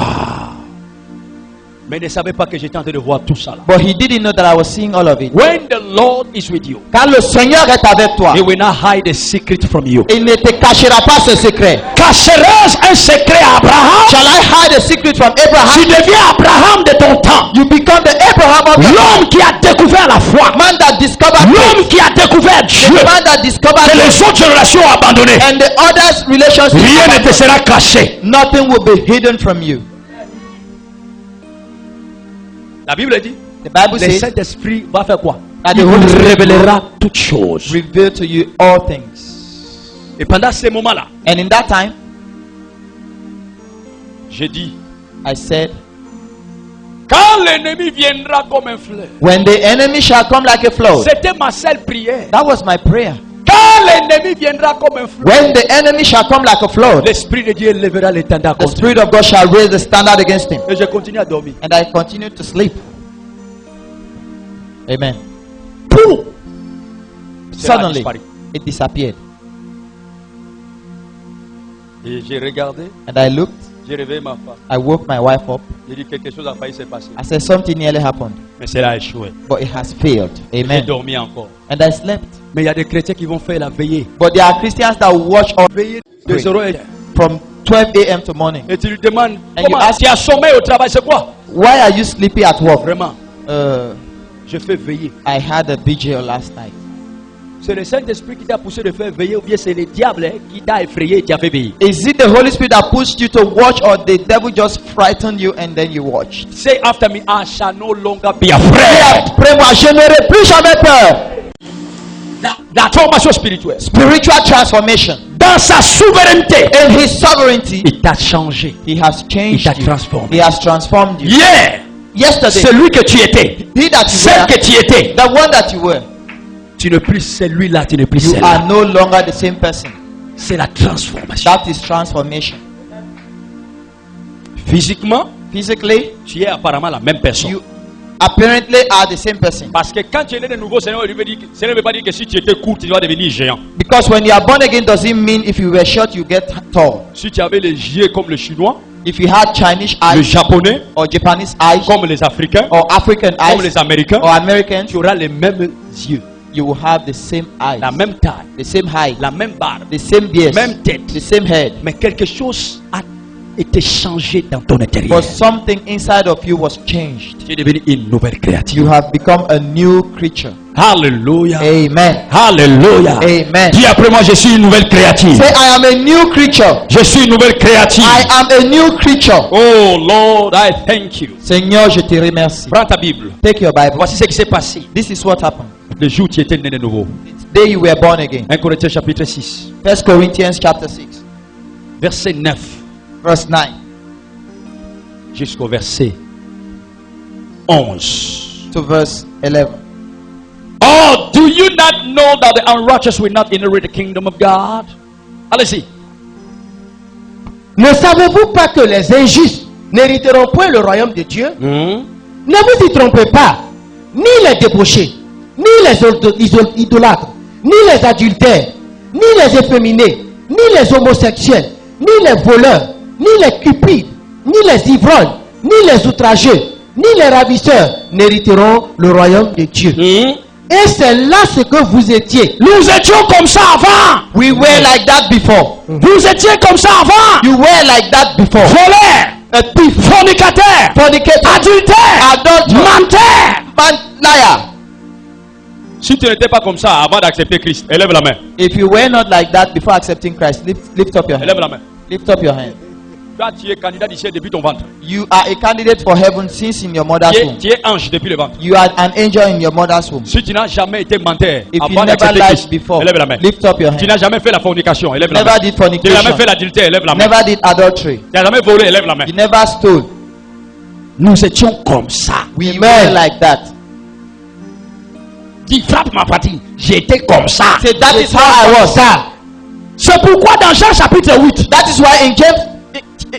Mais il ne savait pas que j'étais en train de voir tout ça là. But he didn't know that I was seeing all of it. When the Lord is with you, Car le Seigneur est avec toi. He will not hide a secret from you. Il ne te cachera pas ce secret. Cacherai-je un secret à Abraham? Shall I hide a secret from Tu Abraham? deviens Abraham de ton temps. You become the Abraham of the L'homme qui a découvert la foi. man that discovered faith. L'homme qui a découvert Dieu. The man that discovered Que faith. les autres générations ont abandonné. And the others' relationship. Rien ne te sera caché. Nothing will be hidden from you. La Bible dit, The Bible le says Saint-Esprit va faire quoi? that Il the Holy vous Spirit révélera toutes choses. will reveal to you all things. Et pendant ces moments-là, And in that time, j'ai dit, I said, quand l'ennemi viendra comme un fleuve, when the enemy shall come like a flood. c'était ma seule prière. That was my prayer. Quand l'ennemi viendra comme un fleuve, When the enemy shall come like a flood, l'Esprit de Dieu lèvera l'étendard the contre lui. Spirit of God shall raise the standard against him. Et je continue à dormir. And I continued to sleep. Amen. Pou! Cela a Suddenly, disparu. it disappeared. Et j'ai regardé, And I looked, j'ai réveillé ma femme. I woke my wife up. J'ai dit quelque chose a failli se passer. I said something nearly happened, Mais cela a échoué. but it has failed. J'ai Amen. dormi encore. And I slept. Mais il y a des chrétiens qui vont faire la veillée. But there are Christians that watch all Veillée de 0 h. from 12 a.m. to morning. Et tu lui demandes, And comment you ask- tu as sommeil au travail, c'est quoi? Why are you sleepy at work? Vraiment, Uh, je fais veiller. I had a vigil last night. C'est le Saint-Esprit qui t'a poussé de faire veiller ou bien c'est le diable qui t'a effrayé et qui a fait veiller? Is it the Holy Spirit that pushed you to watch, or the devil just frightened you and then you watched? Say after me, I shall no longer be afraid. Prie-moi, je n'aurai plus jamais peur. La transformation spirituelle. Spiritual transformation. Dans sa souveraineté, In his sovereignty, il t'a changé. he has changed Il t'a you. transformé. He has transformed you. Hier, yesterday, celui que tu étais, he that you celle were, que tu étais, the one that you were, tu n'es plus celui-là, tu n'es plus you celle-là. are no longer the same person. C'est la transformation. That is transformation. Physiquement, Physically, tu es apparemment la même personne. you apparently are the same person. Parce que quand tu es né de nouveau, Seigneur ne veut pas dire que si tu étais court, tu vas devenir géant. Because when you are born again, doesn't mean if you were short, you get tall. Si tu avais les yeux comme le chinois, If you had Chinese le eyes japonais, or Japanese eyes comme les africains, or African comme eyes les américains, or Americans, tu auras les mêmes yeux, you will have the same eyes, la même taille, the same height, la même barbe, the same beard, même tête. the same head. Mais quelque chose a été changé dans ton intérieur. But something inside of you was changed. Tu es devenu une nouvelle créature. You have become a new creature. Alléluia. Amen. Alléluia. Amen. Dis après moi, je suis une nouvelle créature. Say, I am a new creature. Je suis une nouvelle créature. I am a new creature. Oh Lord, I thank you. Seigneur, je te remercie. Prends ta Bible. Take your Bible. Voici ce qui s'est passé This is what happened. le jour où tu étais né de nouveau. The day you were born again. 1 Corinthiens chapitre 6, 1 Corinthians chapter 6, verset 9 verse 9 jusqu'au verset 11. to verse 11. Oh, do you not know that the unrighteous will not inherit the kingdom of God? Allez-y. Ne savez-vous pas que les injustes n'hériteront point le royaume de Dieu? Ne vous y trompez pas. Ni les débauchés, ni les idolâtres, ni les adultères, ni les efféminés, ni les homosexuels, ni les voleurs, ni les cupides, ni les ivrognes, ni les outrageux, ni les ravisseurs n'hériteront le royaume de Dieu. Et c'est là ce que vous étiez. Nous étions comme ça avant. We were like that before. Vous étiez comme ça avant. You were like that before. Voleurs, A thief, fornicateurs, fornicator, adultères, adulterer, menteurs. liar. Si tu n'étais pas comme ça avant d'accepter Christ, élève la main. If you were not like that before accepting Christ, lift up your hand. Élève la main. Lift up your hand. Toi, tu es candidat du ciel depuis ton ventre. You are a candidate for heaven since in your mother's womb. Tu es ange depuis le ventre. You are an angel in your mother's womb. Si tu n'as jamais été menteur If you avant never d'accepter lied Christ, before, élève la main. lift up your Tu hand. n'as jamais fait la fornication, élève la main. Never did Tu n'as jamais fornication. fait l'adultère, élève la main. Never did adultery. Tu n'as jamais volé, élève la main. You never stole. Nous étions comme ça. We Amen. were like that. Dis, frappe ma partie. J'étais comme ça. Say that is how I was. C'est pourquoi dans Jean chapitre 8, That is why in James,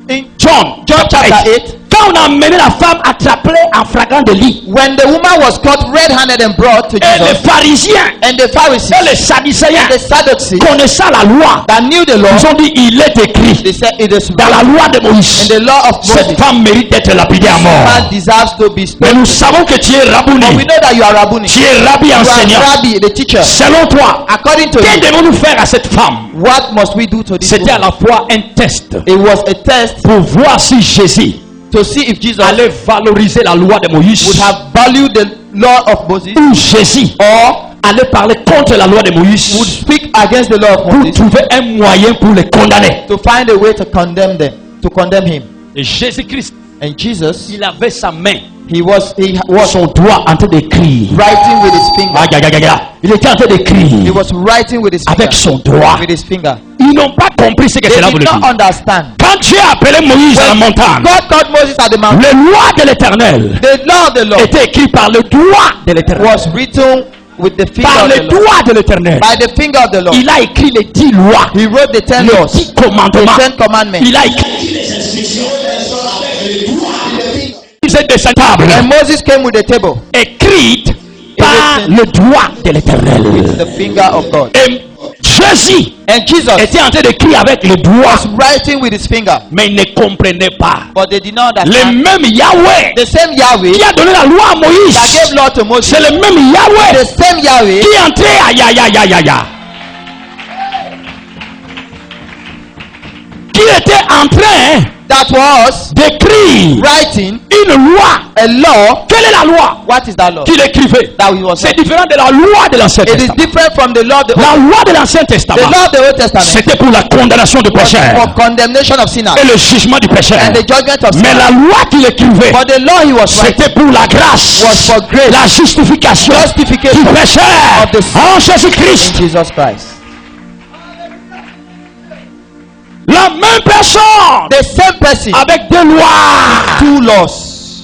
in John chapter 8, quand on a amené la femme attrapée en flagrant délit, when the woman was caught red-handed and brought to et les Jesus, pharisiens and the et les Pharisees sadducéens and the Sadducees connaissant la loi, that knew the law, ils ont dit il est écrit they said it is dans la written loi de in Moïse, the law of cette Moses. femme mérite d'être lapidée à mort. Man deserves to be Mais stoned. nous savons que tu es But we rabouni, know that you are Rabboni. tu es rabbi You enseignant. are Rabbi, the teacher. Selon toi, According to que you, devons-nous faire à cette femme? what must we do to this C'était à woman? la fois un test It was a test pour voir si Jésus to see if Jesus allait valoriser la loi de Moïse would have valued the law of Moses ou Jésus or allait parler contre la loi de would Moïse speak against the law of pour Moses trouver un moyen pour les condamner. to find a way to condemn them, to condemn him. Et Jésus-Christ, And Jesus, il avait sa main, he was son doigt en train d'écrire. writing with his finger. Aïe, aïe, aïe, aïe. Il était en train He d'écrire was writing with his finger. avec son doigt. With his finger. Ils n'ont pas compris ce que They cela did voulait not dire. understand. Quand Dieu a appelé Moïse à la montagne, God called Moses at the mountain. les lois de l'Éternel The law of the Lord étaient écrites par le doigt de l'Éternel. was written with the finger Par of le the Lord. doigt de l'Éternel. By the finger of the Lord. Il a écrit les 10 lois, He wrote the 10 les laws, 10 the commandements. 10 commandments. Il a écrit de sa table And Moses came with the table, écrite par le doigt de l'Éternel. the finger of God. Et Jésus And Jesus était en train d'écrire avec le doigt, was writing with his finger, mais il ne comprenait pas. but they did not Le understand. même Yahweh The same Yahweh qui a donné la loi à that Moïse, gave law to Moses, c'est le même Yahweh the same Yahweh qui est entré aïe aïe aïe aïe aïe, qui était en train that was d'écrire writing une loi. a law. Quelle est la loi What is that law? qu'il écrivait? That he was C'est writing. différent de la loi de l'Ancien It is Testament. different from the law of the La Old, loi de l'Ancien the Testament, law of the Old Testament c'était pour la condamnation du was pécheur for condemnation of sinners et le jugement du pécheur. and the judgment of Mais la sinners. loi qu'il écrivait, But the law he was writing c'était pour la grâce, was for grace, la justification du justification pécheur of the sin en in Jésus-Christ. Jesus Christ. La même personne The same person, avec deux lois. two laws.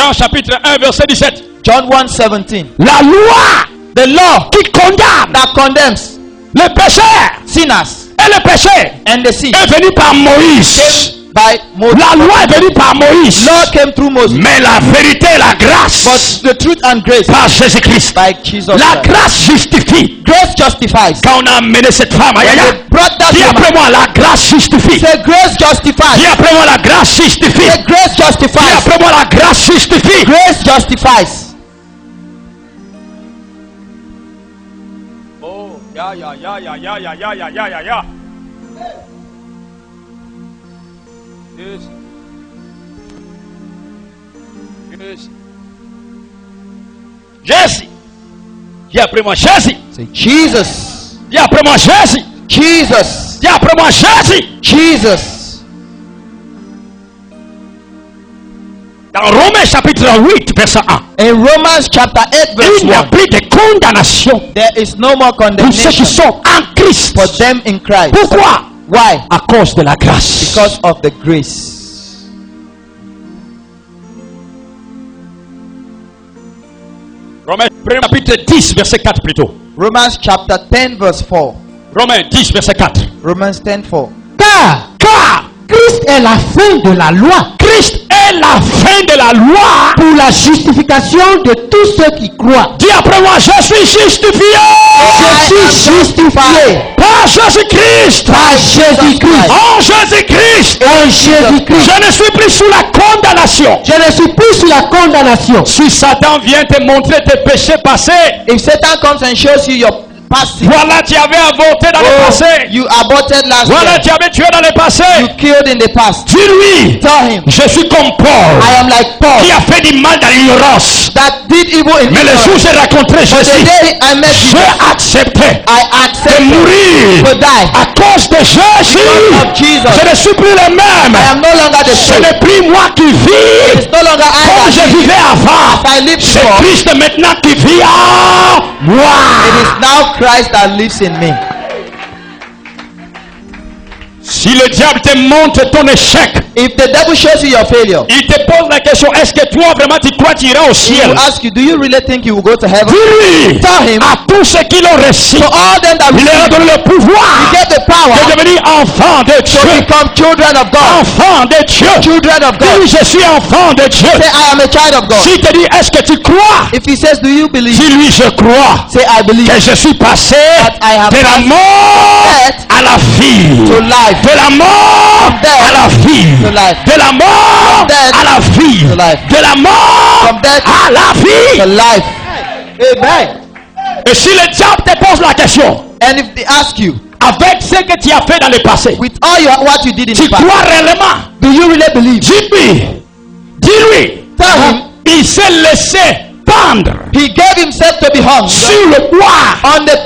Jean chapitre 1 verset 17. John 1:17. La loi The law qui condamne that condemns les pécheurs sinners et les péchés and the sin est venue par Moïse. came by Moses. La loi est venue par Moïse. Law came through Moses. Mais la vérité et la grâce But the truth and grace par Jésus-Christ. by Jesus La Christ. grâce justifie. Grace justifies. Quand on a amené cette femme, aïe, aïe, aïe. They brought that Dis woman. après moi, la grâce justifie. Say grace Dis justifies. après moi, la grâce justifie. Say grace Dis justifies. après moi, la grâce justifie. Grace justifies. Oh, ya, ya, ya, ya, ya, ya, ya, ya, ya, ya, ya. Yes. Yes. Jésus. Dis après moi, Jésus. Say Jesus. Dis après moi, Jésus. Jesus. Dis après moi, Jésus. Jesus. Dans Romains chapitre 8, verset 1. In Romans chapter 8 verse Il n'y a 1. plus de condamnation There is no more pour ceux qui condemnation sont en Christ. for them in Christ. Pourquoi? Why? À cause de la grâce. Because of the grace. Romains chapitre 10, verset 4 plutôt. Romans chapter 10 verse 4. Romains 10, verset 4. Romans 10:4. Car Christ est la fin de la loi Christ est la fin de la loi. pour la justification de tous ceux qui croient. Dis après moi, je suis justifié Je suis justifié par Jésus-Christ. par Jésus-Christ. En Jésus-Christ. En Jésus-Christ. Je ne suis plus sous la condamnation. Je ne suis plus sous la condamnation. Si Satan vient te montrer tes péchés passés, If Satan comes and shows you your past sin, voilà, tu avais avorté dans le passé. you aborted last Voilà, year. tu avais tué dans le passé. You killed in the past. Dis-lui, Tell him, je suis comme Paul, I am like Paul qui a fait du mal dans l'ignorance. that did evil in Mais le ignorance. jour où j'ai rencontré The Jésus, day I met j'ai Jesus, accepté I de accepted mourir to die. à cause de Jésus. Because of Jesus. Je ne suis plus le même. I am no longer the Ce same. n'est plus moi qui vis It's no longer I comme that je live. vivais avant. As I lived C'est before, Christ maintenant qui vit en moi. it is now Christ that lives in me. Si le diable te montre ton échec, If the devil shows you your failure, il te pose la question, est-ce que toi vraiment tu crois tu iras au he ciel? will ask you, do you really think you will go to heaven? Dis-lui Tell him, à tous ceux qui l'ont reçu, to all them that il leur a receive, donné le pouvoir get the power de devenir enfant de to Dieu. become children of God. Enfant de Dieu. Children of God. Dis-lui, je suis enfant de Dieu. Say, I am a child of God. S'il te dit, est-ce que tu crois? If he says, do you believe? Dis-lui, je crois Say, I believe. que je suis passé That I have de la passed mort death à la vie. to life. De la mort death à la vie. to life. De la mort death à la vie. to life. De la mort From death à la To vie. life. Amen. Et si le diable te pose la question, And if they ask you, avec ce que tu as fait dans le passé, with all what you did in tu the past, crois réellement? do you really believe? Dis-lui, Tell him, il s'est laissé pendre he gave himself to be hung sur le bois on the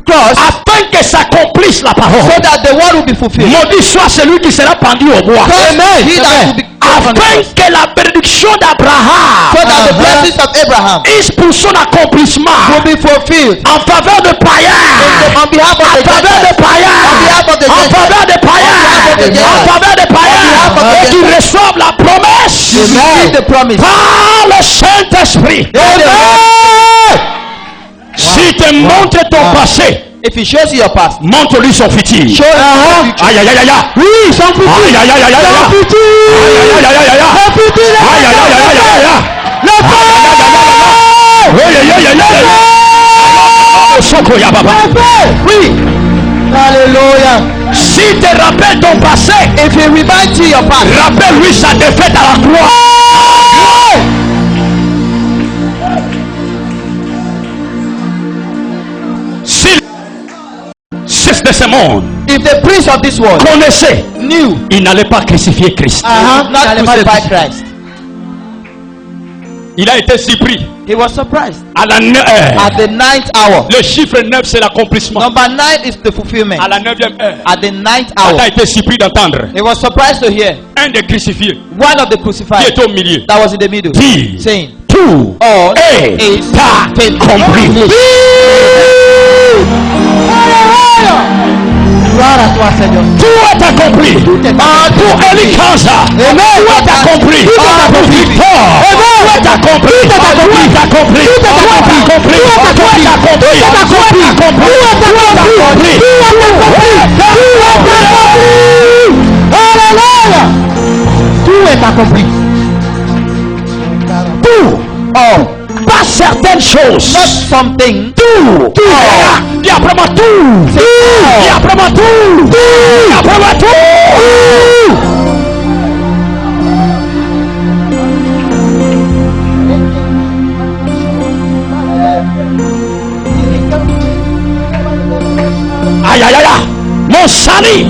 cross afin que s'accomplisse la parole. so that the word will be fulfilled. Maudit soit celui qui sera pendu au bois. Amen. He that will be on the Afin cross. que la bénédiction d'Abraham So that the blessings of Abraham is pour son accomplissement will be fulfilled en faveur de païens. on behalf of En the faveur de Gentiles. païens. On behalf of the En Gentiles. faveur de païens. On behalf of the En Gentiles. faveur de On behalf of païens. the Et qui Gentiles. reçoivent la promesse You receive the promise. par le Saint-Esprit. Amen. Si te montre ton passé, If he shows you your past, montre-lui son futur. show him your future. Aïe aïe aïe aïe aïe. Oui, son futur. Aïe aïe aïe aïe aïe. Son futur. Aïe aïe aïe aïe aïe. Son futur. Aïe aïe aïe aïe aïe aïe. Le feu. Aïe aïe aïe aïe aïe. Sokoya baba. Oui. Hallelujah. Si te rappelle ton passé, If he reminds you your past, rappelle-lui sa défaite à la croix. Si c'est de ce monde if the prince of this world connaissait, knew il n'allait pas crucifier Christ. not crucify Christ, Il a été surpris he was surprised. à la 9 heure. At the 9th hour, Le chiffre 9 c'est l'accomplissement. number 9 is the fulfillment. À la 9e heure, At the 9th Satan hour, a été surpris d'entendre he was surprised to hear un des crucifiés one of the qui crucified était au milieu that was in the middle dire saying, tout all est is accompli. accomplished. Gloire à toi, Seigneur. Tout est accompli. Pour Eli Kanza. Tout est accompli. Pour Victor. Tout est accompli. Tout est accompli. Tout est accompli. Tout est accompli. Alléluia. Tout est accompli. Tout. Pas certaines choses. Not something. Tout. Dis après moi tout. Dis après moi tout. Dis après moi tout. Aïe aïe aïe. Mon salut.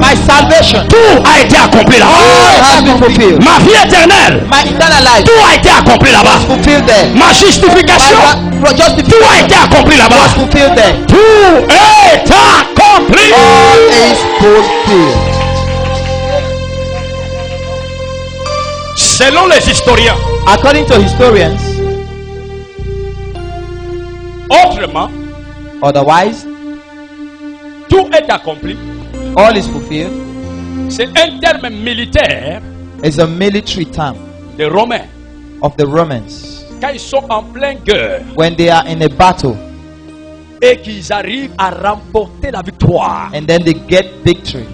My salvation. Tout a été accompli là-bas. All has been fulfilled. Ma vie éternelle. My eternal life Tout a été accompli là-bas. was fulfilled there. Ma justification. My Tout a justification été accompli là-bas. was fulfilled there. Tout est accompli. All is fulfilled. Selon les historiens, According to historians, autrement, otherwise, tout est accompli. all is fulfilled C'est un terme militaire is a military term des Romains. of the Romans. Quand ils sont en pleine guerre When they are in a battle et qu'ils arrivent à remporter la victoire, and then they get victory,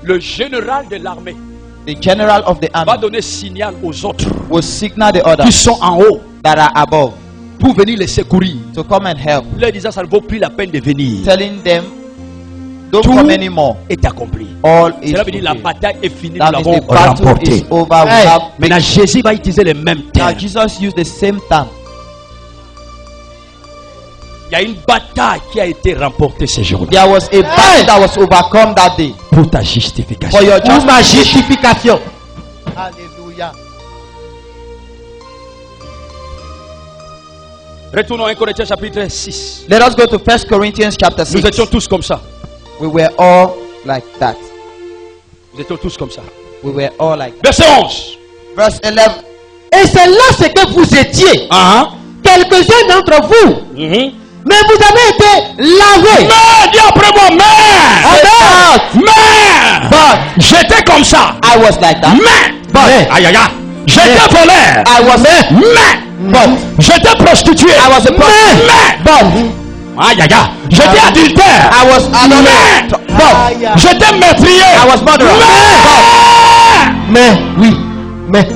le général de l'armée the general of the va army donner signal aux autres will signal the qui others sont en haut that are above pour venir les secourir. to come and help, Leur disant ça ne vaut plus la peine de venir. telling them, don't Tout come anymore. est accompli. All is Cela veut dire la fulfilled. bataille est finie, nous That means l'avons the battle is remportée. over. We Hey. have Maintenant Jésus va utiliser les mêmes Now termes. Jesus used the same term. Il y a une bataille qui a été remportée ce jour-là There was a battle that was overcome that day pour ta justification. for your Pour ma justification. Hallelujah. Retournons à 1 Corinthiens chapitre 6. Let us go to 1 Corinthians chapter Nous 6. étions tous comme ça. We were all like that. Nous étions tous comme ça. We were all like that. Verset 11. Verse 11. Et c'est là ce que vous étiez. Quelques-uns d'entre vous. Mais vous avez été lavés. Mais, dis après moi, mais, j'étais comme ça. I was like that. Mais, aïe aïe aïe, j'étais voleur. I was Mais, j'étais prostituée. I was a prostitute. Aïe aïe aïe, j'étais adultère. I was Mais, j'étais meurtrier. I was murderer. Mais, oui. Mais.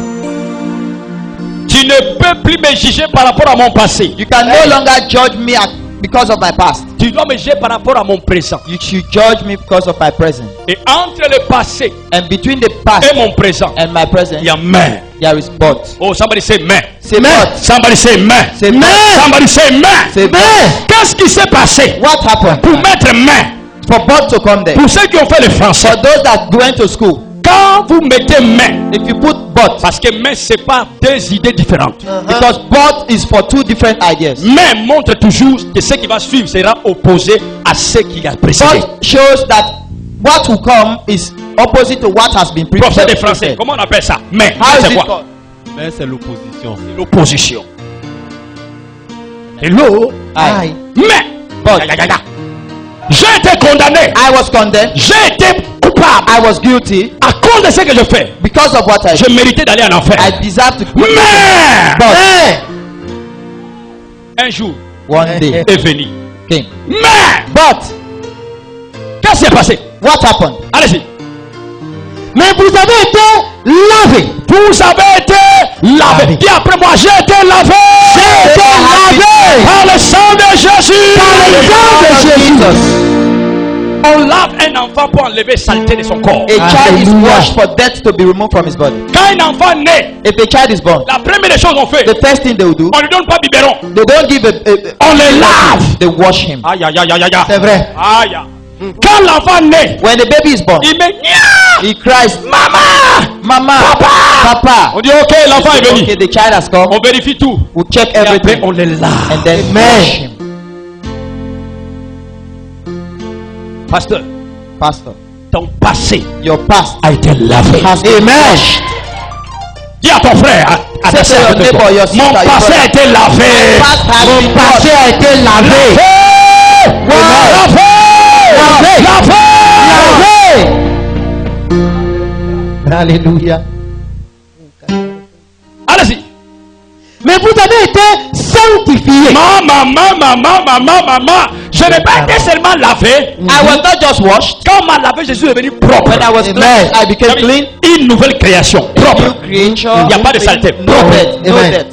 Tu ne peux plus me juger par rapport à mon passé. You can no longer judge me because of my past. Tu dois me juger par rapport à mon présent. You should judge me because of my present. Et entre le passé And between the past et mon présent, and my present, il y a mais. there is but. Oh, somebody say mais. Say but. Somebody say mais. Say but. Somebody say mais. Say but. Qu'est-ce qui s'est passé What happened? pour mettre mais? For but to come there. Pour ceux qui ont fait le français, For those that went to school, quand vous mettez mais, if you put but, parce que mais c'est pas deux idées différentes. because but is for two different ideas. Mais montre toujours que ce qui va suivre sera opposé à ce qui a précédé. But shows that what will come is opposite to what has been Professeur de preached. français, comment on appelle ça? Mais, How is c'est it quoi? called? Mais c'est l'opposition. L'opposition. Hello? Aye. Mais, But aïe, aïe, aïe, aïe. J'ai été condamné. I was condemned. J'ai été coupable. I was guilty À cause de ce que je fais, because of what I je did. méritais d'aller en enfer. I deserve to go. Mais, But un jour one day est venu. came. Mais, But qu'est-ce qui s'est passé? what happened? Allez-y. Mais vous avez été lavés. Vous avez été lavé. Dis après moi, j'ai été lavé. J'ai été lavé. Par le sang de Jésus. By the blood of Jesus. On lave un enfant pour enlever saleté de son corps. A child is Hallelujah. washed for death to be removed from his body. Quand un enfant naît, If a child is born, la première des choses qu'on fait, the first thing they will do, on ne lui donne pas biberon. they don't give On le lave. they wash him. Aïe, aïe, aïe, aïe, aïe. C'est vrai. Aïe. Quand l'enfant naît, When the baby is born, il met nia. he cries, Maman. Mama, Papa. Papa. On dit ok, l'enfant est venu. Okay, the child has come. On vérifie tout. We'll check Et après, everything on le lave. and then Amen. wash him. Pasteur, Pastor, ton passé your past a été lavé. has been washed. Dis à ton frère, à ta Say sœur, to your à neighbor, your sister, mon your passé brother. a été lavé. Past has been Passé washed. a été lavé. Lavé. Lavé. Lavé. Alléluia. Allez-y. Mais vous avez été sanctifiés. Maman. Je n'ai pas été seulement lavé. I was not just washed. Quand on m'a lavé, je suis devenu propre. When I was cleansed, I became clean. Une nouvelle création. Propre. New creature. Il n'y a pas de saleté. No Propre. debt. No Amen. debt.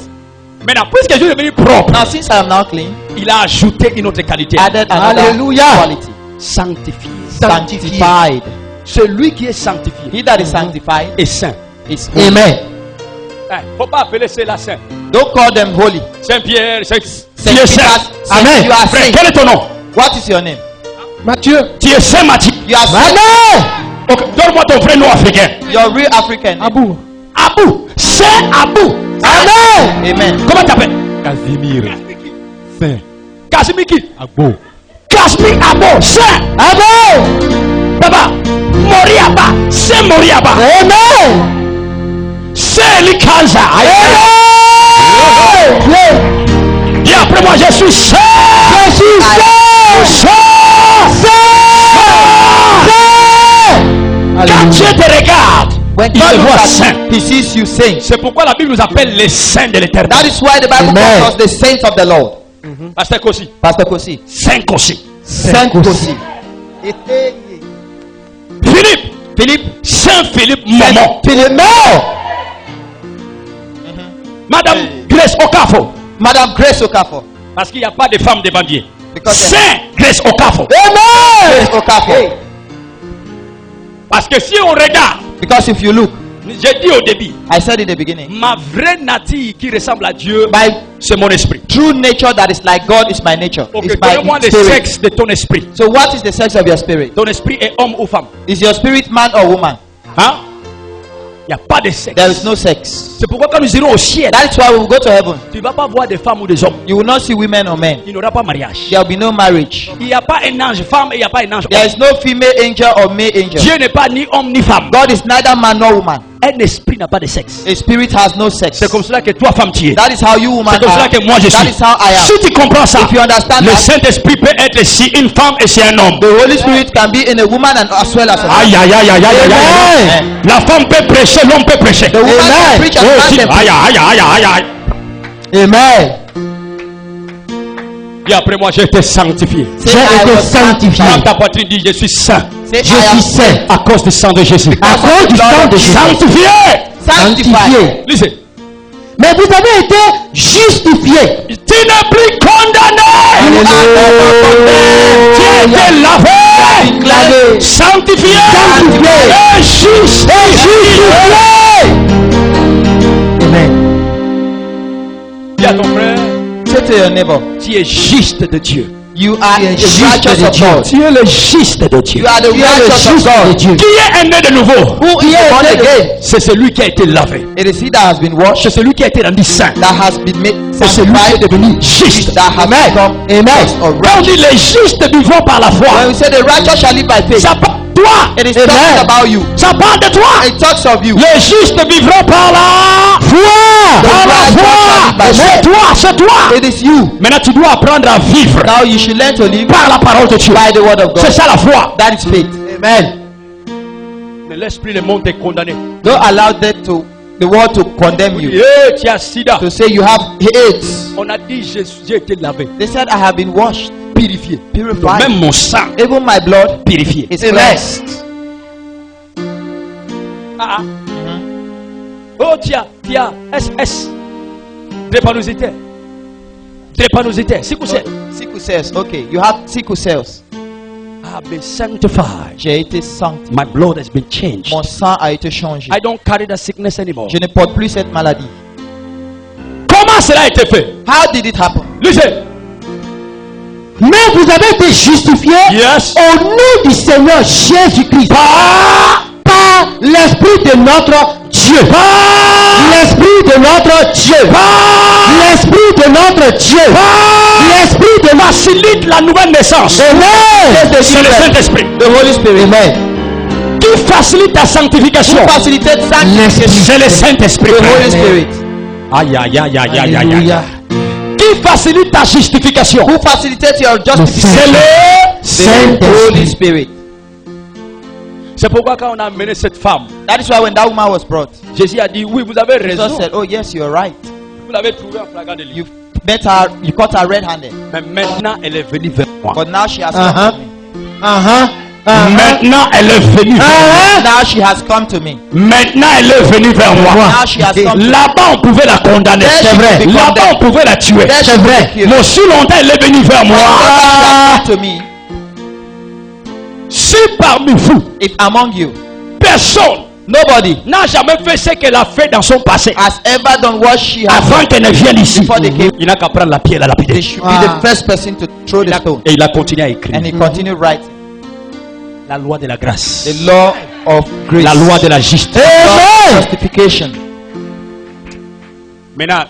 Maintenant, puisque je suis devenu propre, Now since I am now clean, il a ajouté une autre qualité. added another Hallelujah. quality. Sanctifié. Sanctified. Celui qui est sanctifié He that is sanctified est saint. is holy. Amen. Faut pas appeler cela saint. Don't call them holy. Saint-Pierre, tu Saint es saint. Peter, Amen. you are Frère, saint. quel est ton nom? What is your name? Matthieu. Tu es saint Matthieu. You are saint. Amen. Ok, donne-moi ton vrai nom africain. Your real African name. Abou. Abou. Saint Abou. Amen. Amen. Comment t'appelles? Casimir. Saint. Casimiki. Agbo. Casimir Abo. Saint. Amen. Baba. Moriaba. Saint Moriaba. Amen. Saint Likanza. Amen. Dis après moi, je suis saint. Je suis saint. Quand Dieu te regarde, When il God te voit looks saint. at you, He sees you saint. C'est pourquoi la Bible nous appelle les saints de l'éternel. That is why the Bible Amen. calls us the saints of the Lord. Pasteur Kossi. Pastor Kosi. Saint Kossi. Saint Kosi. Philippe. Saint Philippe Momon. Philip. Madame Grace Okafo. Madame Grace Okafor. Parce qu'il n'y a pas de femme de bandier. Because Saint Grace Okafo. Grace Okafor. Parce que si on regarde, Because if you look, j'ai dit au début, I said in the beginning, ma vraie nature qui ressemble à Dieu, my c'est mon esprit. true nature that is like God is my nature. Ok, It's my donne-moi le spirit. sexe de ton esprit. So what is the sex of your spirit? Ton esprit est homme ou femme? Is your spirit man or woman? Hein? Il n'y a pas de sexe. There is no sex. C'est pourquoi quand nous irons au ciel, That is why we will go to heaven. tu ne vas pas voir des femmes ou des hommes. You will not see women or men. Il n'y aura pas mariage. There will be no marriage. Il n'y a pas un ange femme et il n'y a pas un ange There homme. is no female angel or male angel. Dieu n'est pas ni homme ni femme. God is neither man nor woman. Un esprit n'a pas de sexe. A spirit has no sex. C'est comme cela que toi, femme, tu es. That is how you woman C'est comme cela are. que moi je That suis. is how I am. Si tu comprends ça, If you understand le that, Saint-Esprit peut être si une femme et si un homme. the Holy Spirit can be in a woman and as well as a man. Aïe, aïe, aïe, aïe, aïe, aïe, aïe. Amen. La femme peut prêcher, l'homme peut prêcher. The woman can preach and Oh, man si. can Aïe, preach. aïe, aïe, aïe, aïe. Amen. Et après moi, j'ai été sanctifié. Say, J'ai I été was sanctifié. Dans ta poitrine, dis, je suis saint. Say, Je I am suis saint. À cause du sang de Jésus. À cause du sang de Jésus. Sanctifié. sanctified. Sanctifié. Lisez. Mais vous avez été justifiés. Tu n'es plus condamné. Tu as été lavé. Lavé. Sanctifié. Sanctifié. Et justifié. Amen. Dis à ton frère, Say to your neighbor, tu es juste de Dieu. you are the juste righteous de of Dieu. God. Tu es le juste de Dieu. You are the Tu es le righteous of juste de God. Dieu. Qui est né de nouveau? Who is born again? C'est celui qui a été lavé. It is he that has been washed, C'est celui qui a été rendu saint. that has been made C'est celui qui est sanctified, devenu juste. that has Amen. become Amen. just or Quand on dit righteous. les justes vivront par la foi, When we say the righteous shall live by faith, ça parle de toi. it is Amen. talking about you. Ça parle de toi. It talks of you. Les justes vivront par la foi. Par la foi. C'est toi, c'est toi. It is you. Maintenant, tu dois apprendre à vivre Now you should learn to live par la parole de Dieu. by the word of C'est God. ça la foi. That is faith. Amen. Mais l'esprit le monde est condamné. Don't allow that to the world to condemn you. Eh, tu as sida. To say you have AIDS. On a dit j'ai été lavé, They said I have been washed, purifié. purified. Même mon sang Even my blood purifié. is cleansed. Ah, ah. Oh, tiens, SS. Drépanocytaire. Drépanocytaire. C'est quoi c'est? Sickle cells. Okay, you have sickle cells. I have been sanctified. J'ai été sanctifié. My blood has been changed. Mon sang a été changé. I don't carry that sickness anymore. Je ne porte plus cette maladie. Comment cela a été fait? How did it happen? Lisez. Mais vous avez été justifiés Yes. au nom du Seigneur Jésus-Christ. Par l'Esprit de notre Dieu. L'Esprit de notre Dieu. L'Esprit de notre Dieu. L'Esprit de notre Facilite la nouvelle naissance. Amen. C'est le Saint-Esprit. The Holy Spirit. Amen. Qui facilite ta sanctification? Who facilitates sanctification? C'est le Saint-Esprit. The Holy Spirit. Aïe, aïe, aïe, aïe, aïe, aïe, aïe. Alléluia. Qui facilite ta justification? Who facilitates your C'est justification? le The Holy Saint-Esprit. Spirit. C'est pourquoi quand on a amené cette femme, That is why when that woman was brought, Jésus a dit, oui, vous avez Jesus raison. said, oh yes, you're right. Vous l'avez trouvée en flagrant délit. You met her, you caught her red-handed. Mais maintenant, elle est venue vers moi. But now she has come to me. Maintenant, elle est venue vers moi. Now she has come to me. Maintenant, elle est venue vers moi. Now she has come to me. Là-bas, on pouvait la condamner. There C'est she vrai. could be Là-bas, on condemned. pouvait la tuer. There she C'est could vrai. be killed. Mais aussi longtemps, elle est venue vers moi. She has come to me. Si parmi vous, If among you, personne nobody n'a jamais fait ce qu'elle a fait dans son passé, has ever done what she has avant done, qu'elle ne vienne ici, Before they came. il n'a qu'à prendre la pierre et la they lapider. should be the first person to throw the stone. Et il a continué à écrire. And he continued writing. La loi de la grâce. The law of grace. La loi de la justice. Law of justification. Maintenant,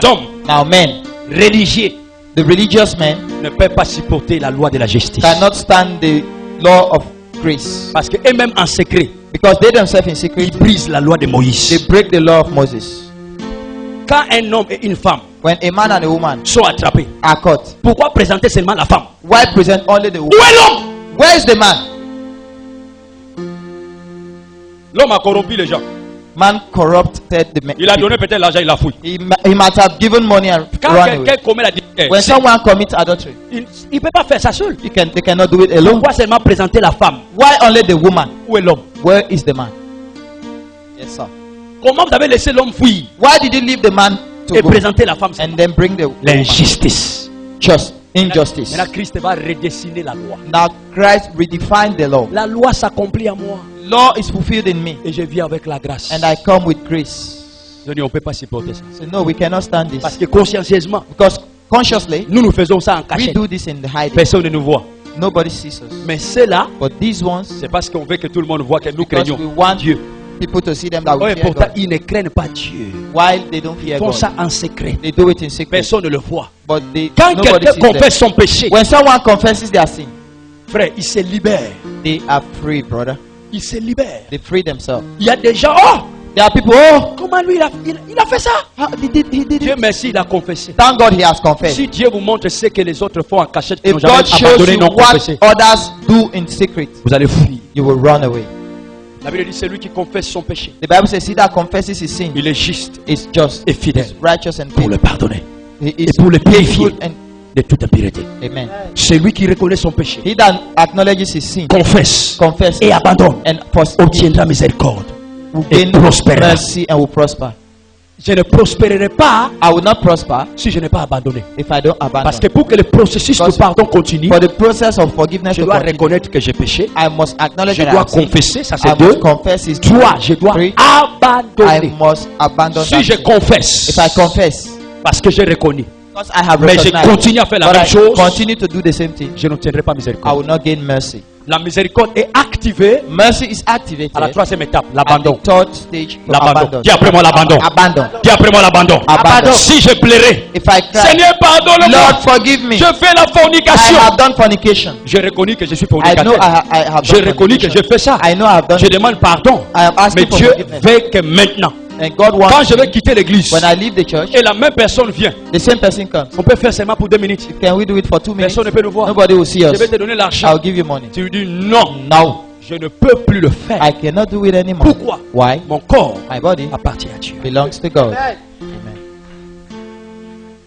hommes Now men, religieux the religious men ne peuvent pas supporter la loi de la justice. cannot stand the law of grace. Parce qu'eux-mêmes en secret, Because they themselves in secret, ils brisent la loi de they Moïse. break the law of Moses. Quand un homme et une femme When a man and a woman sont attrapés, are caught, pourquoi présenter seulement la femme? why present only the Où woman? est l'homme? Where is the man? L'homme a corrompu les gens. Man corrupted the man. Il a donné peut-être l'argent, il a fouillé. He might have given money and Quand run quelqu'un away. commet la dictature, When someone commits adultery, il ne peut pas faire ça seul. they cannot do it alone. Pourquoi seulement présenter la femme? Why only the woman? Où est l'homme? Where is the man? Yes, sir. Comment vous avez laissé l'homme fuir Why did you leave the man to et go présenter la femme? and then bring the woman? L'injustice. Just injustice. Maintenant, Christ va redessiner la loi. Now Christ redefined the law. La loi s'accomplit en moi Law is fulfilled in me, et je vis avec la grâce. and I come with grace. Je dis, on ne peut pas supporter ça. So no, we cannot stand this. Parce que consciencieusement, Because consciously, nous faisons ça en we cachette. do this in the hiding. Personne ne nous voit. Nobody sees us. Mais ceux-là, But these ones, c'est parce qu'on veut que tout le monde voit que nous because craignons we want Dieu. people to see them that Oh, we et fear pourtant, God. ils ne craignent pas Dieu. While they don't fear Ils font God, ça en secret. they do it in secret. Personne ne le voit. But Quand nobody quelqu'un sees them. confesse son péché, When someone confesses their sin, frère, il se libère. they are free, brother. Il se libère. They free themselves. Il y a des gens, oh, There are people, oh, comment lui, il a fait ça. he did Dieu it. merci, il a confessé. Thank God he has confessed. Si Dieu vous montre ce que les autres font en cachette, qui If n'ont jamais God shows abandonné, you non what confessé, others do in secret, vous allez fuir. you will run away. La Bible dit, celui qui confesse son péché, The Bible says, he that confesses his sin il est juste is just, et fidèle is righteous and pour le faithful. pardonner He et is pour le purifier faithful and de toute impureté. amen. Celui qui reconnaît son péché, He that acknowledges his sin, confesse confess et abandonne, and obtiendra miséricorde will et gain prospérera. mercy and will prosper. Je ne prospérerai pas I will not prosper si je n'ai pas abandonné. if I don't Parce abandon. que pour que le processus de Because pardon continue, For the process of forgiveness je to dois continue, reconnaître que j'ai péché. I must acknowledge Je that I dois have sinned. confesser, ça I c'est must deux. confess his Trois, je dois Three, I abandonner. must abandon Si that je sin. confesse, If I confess, parce que j'ai reconnu, because I have mais je recognized, continue à faire la but même I chose, continue to do the same thing, je n'obtiendrai pas I miséricorde. will not gain mercy. La miséricorde est activée Mercy is activated à la troisième étape, at l'abandon. the third stage to L'abandon. abandon. Dis après moi l'abandon. Abandon. Dis après moi l'abandon. Abandon. Si je plairais, If I cry, Seigneur pardonne-moi, Lord forgive me. je fais la I fornication. have done fornication. J'ai reconnu que je suis I know fornicateur. I have J'ai done reconnu que fornication. j'ai fait ça. I know I have done Je it. demande pardon. I am asking Mais for Dieu forgiveness. veut que maintenant, And God quand wants je vais me, quitter l'église when I leave the church, et la même personne vient, the same person comes. on peut faire seulement pour 2 minutes. Can we do it for 2 minutes? Personne ne peut nous voir. Nobody will see Je us. vais te donner l'argent. I'll give you money. Tu lui dis non, No, je ne peux plus le faire. I cannot do it anymore. Pourquoi? Why? Mon corps My body appartient à Dieu. belongs to God.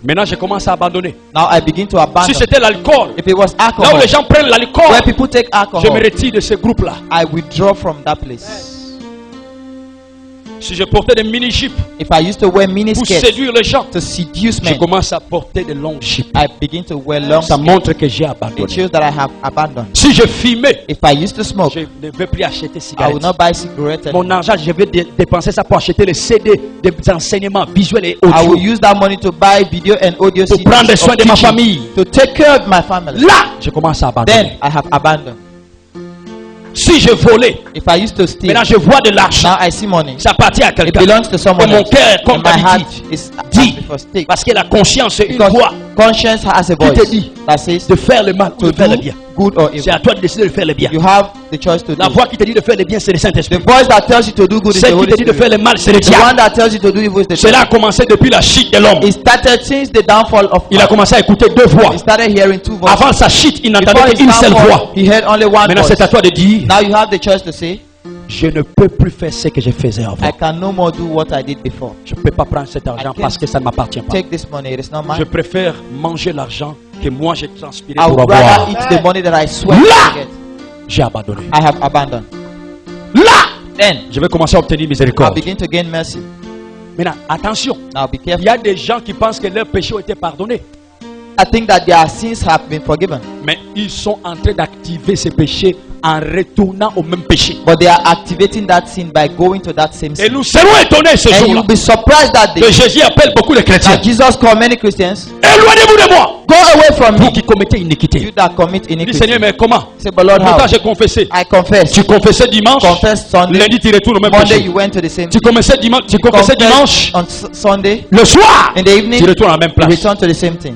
Maintenant, je commence à abandonner. Now I begin to Si abandon. c'était l'alcool, If it was là où alcohol, les gens prennent l'alcool, where people take je me alcohol, retire de ce groupe-là. I withdraw from that place. Si je portais des mini-jupes If I used to wear mini pour skirts séduire les gens, to seduce je men, commence à porter des longues jupes. I begin to wear long Ça skirts. montre que j'ai It abandonné. shows that I have abandoned. Si je fumais, If I used to smoke, je ne veux plus acheter I will cigarettes. not buy cigarettes anymore. Mon argent, je vais dépenser ça pour acheter les CD des enseignements visuels et I will audio. use that money to buy video and audio Pour CDs prendre soin of de ma teaching, famille. to take care of my family. Là, je commence à abandonner. Then I have abandoned. Si je volais, If I used to steal, maintenant je vois de l'argent. now I see money. Ça appartient à It quelqu'un. belongs to someone Et mon else. cœur, comme And my heart d'habitude, is dit, happy for stake. parce que la conscience est une Because voix. conscience has a qui te voice dit that says de faire le mal ou to de faire le do bien. good or C'est evil. à toi de décider de faire le bien. You have the choice to La do. voix qui te dit de faire le bien, c'est le The Saint-Esprit. voice that tells you to do good is the Celle qui Holy te dit de Spirit. faire le mal, c'est le The one diable. that tells you to do evil is the Cela a devil. commencé depuis la chute de l'homme. It started since the downfall of Il a man. commencé à écouter deux voix. He started hearing two voices. Avant sa chute, il Before n'entendait his qu'une seule downfall, voix. he heard only one Maintenant, voice. c'est à toi de dire, Now you have the choice to say, je ne peux plus faire ce que je faisais avant. I can no more do what I did before. Je ne peux pas prendre cet argent I can't parce que ça ne m'appartient pas. Take this money, it is not Je mine. préfère manger l'argent que moi j'ai transpiré I pour would avoir. rather eat the money that I sweat Là! to get. J'ai abandonné. I have abandoned. Là, Then je vais commencer à obtenir I miséricorde. begin to gain mercy. Maintenant, attention. Now be Il careful. y a des gens qui pensent que leurs péchés ont été pardonnés. I think that their sins have been forgiven, Mais ils sont en train d'activer ces péchés en retournant au même péché. but they are activating that sin by going to that same Et sin. nous serons étonnés ce And jour-là. you'll be surprised that Que day Jésus appelle beaucoup de chrétiens. that Jesus called many Christians, Éloignez-vous de moi. go away from Vous me, qui commettez you iniquité. that commit Dis iniquity. Seigneur, mais comment? Say, but Lord, Pourtant how? j'ai confessé. I confess. Tu confessais dimanche. Confess Sunday. Lundi tu retournes au même Monday péché. you went to the same Tu thing. confessais dimanche. Tu confessais dimanche. On Sunday. Le soir. In the evening, Tu retournes à la même you place. return to the same thing.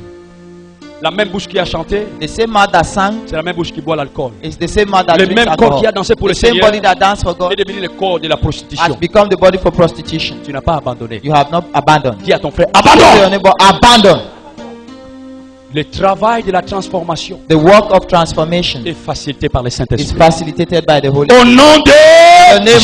La même bouche qui a chanté, The same mouth that sang c'est la même bouche qui boit l'alcool. is the same mouth that Le drinks même corps alcohol. qui a dansé pour The le same Seigneur body that danced for est God devenu le corps de la has prostitution. become the body for prostitution. Tu n'as pas abandonné. You have not abandoned. Dis à ton frère, Say to your abandonne. neighbor, abandon. Le travail de la transformation The work of transformation est facilité par le is Saint-Esprit. facilitated by the Holy Au nom The de name of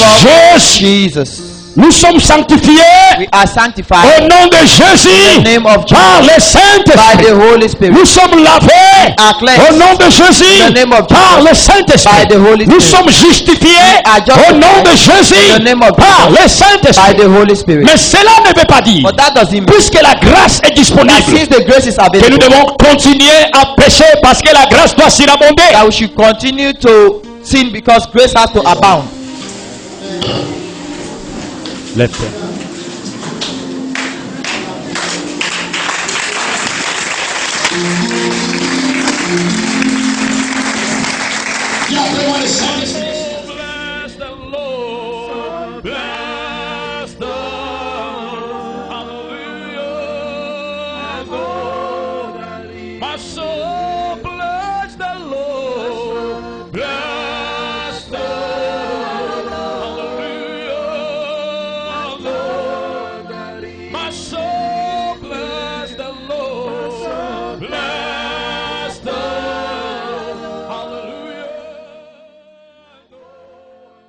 Jésus, Jesus. nous sommes sanctifiés. We are Au sanctified nom de in the Jésus, name of par Jesus le by the Saint-Esprit. Holy Spirit. Nous sommes lavés. are cleansed Au nom de Jésus, in the name of par Jesus le Saint-Esprit. by the Holy Nous Spirit. sommes justifiés. are justified Au nom de Jésus, in the name of par Jesus le by Saint-Esprit. the Holy Spirit. Mais cela ne veut pas dire, But that doesn't mean puisque la grâce est that disponible, since the grace is que nous available, devons continuer à pécher parce que la grâce doit surabonder. that we should continue to sin because grace has to abound. Lève-toi. Yeah, they want to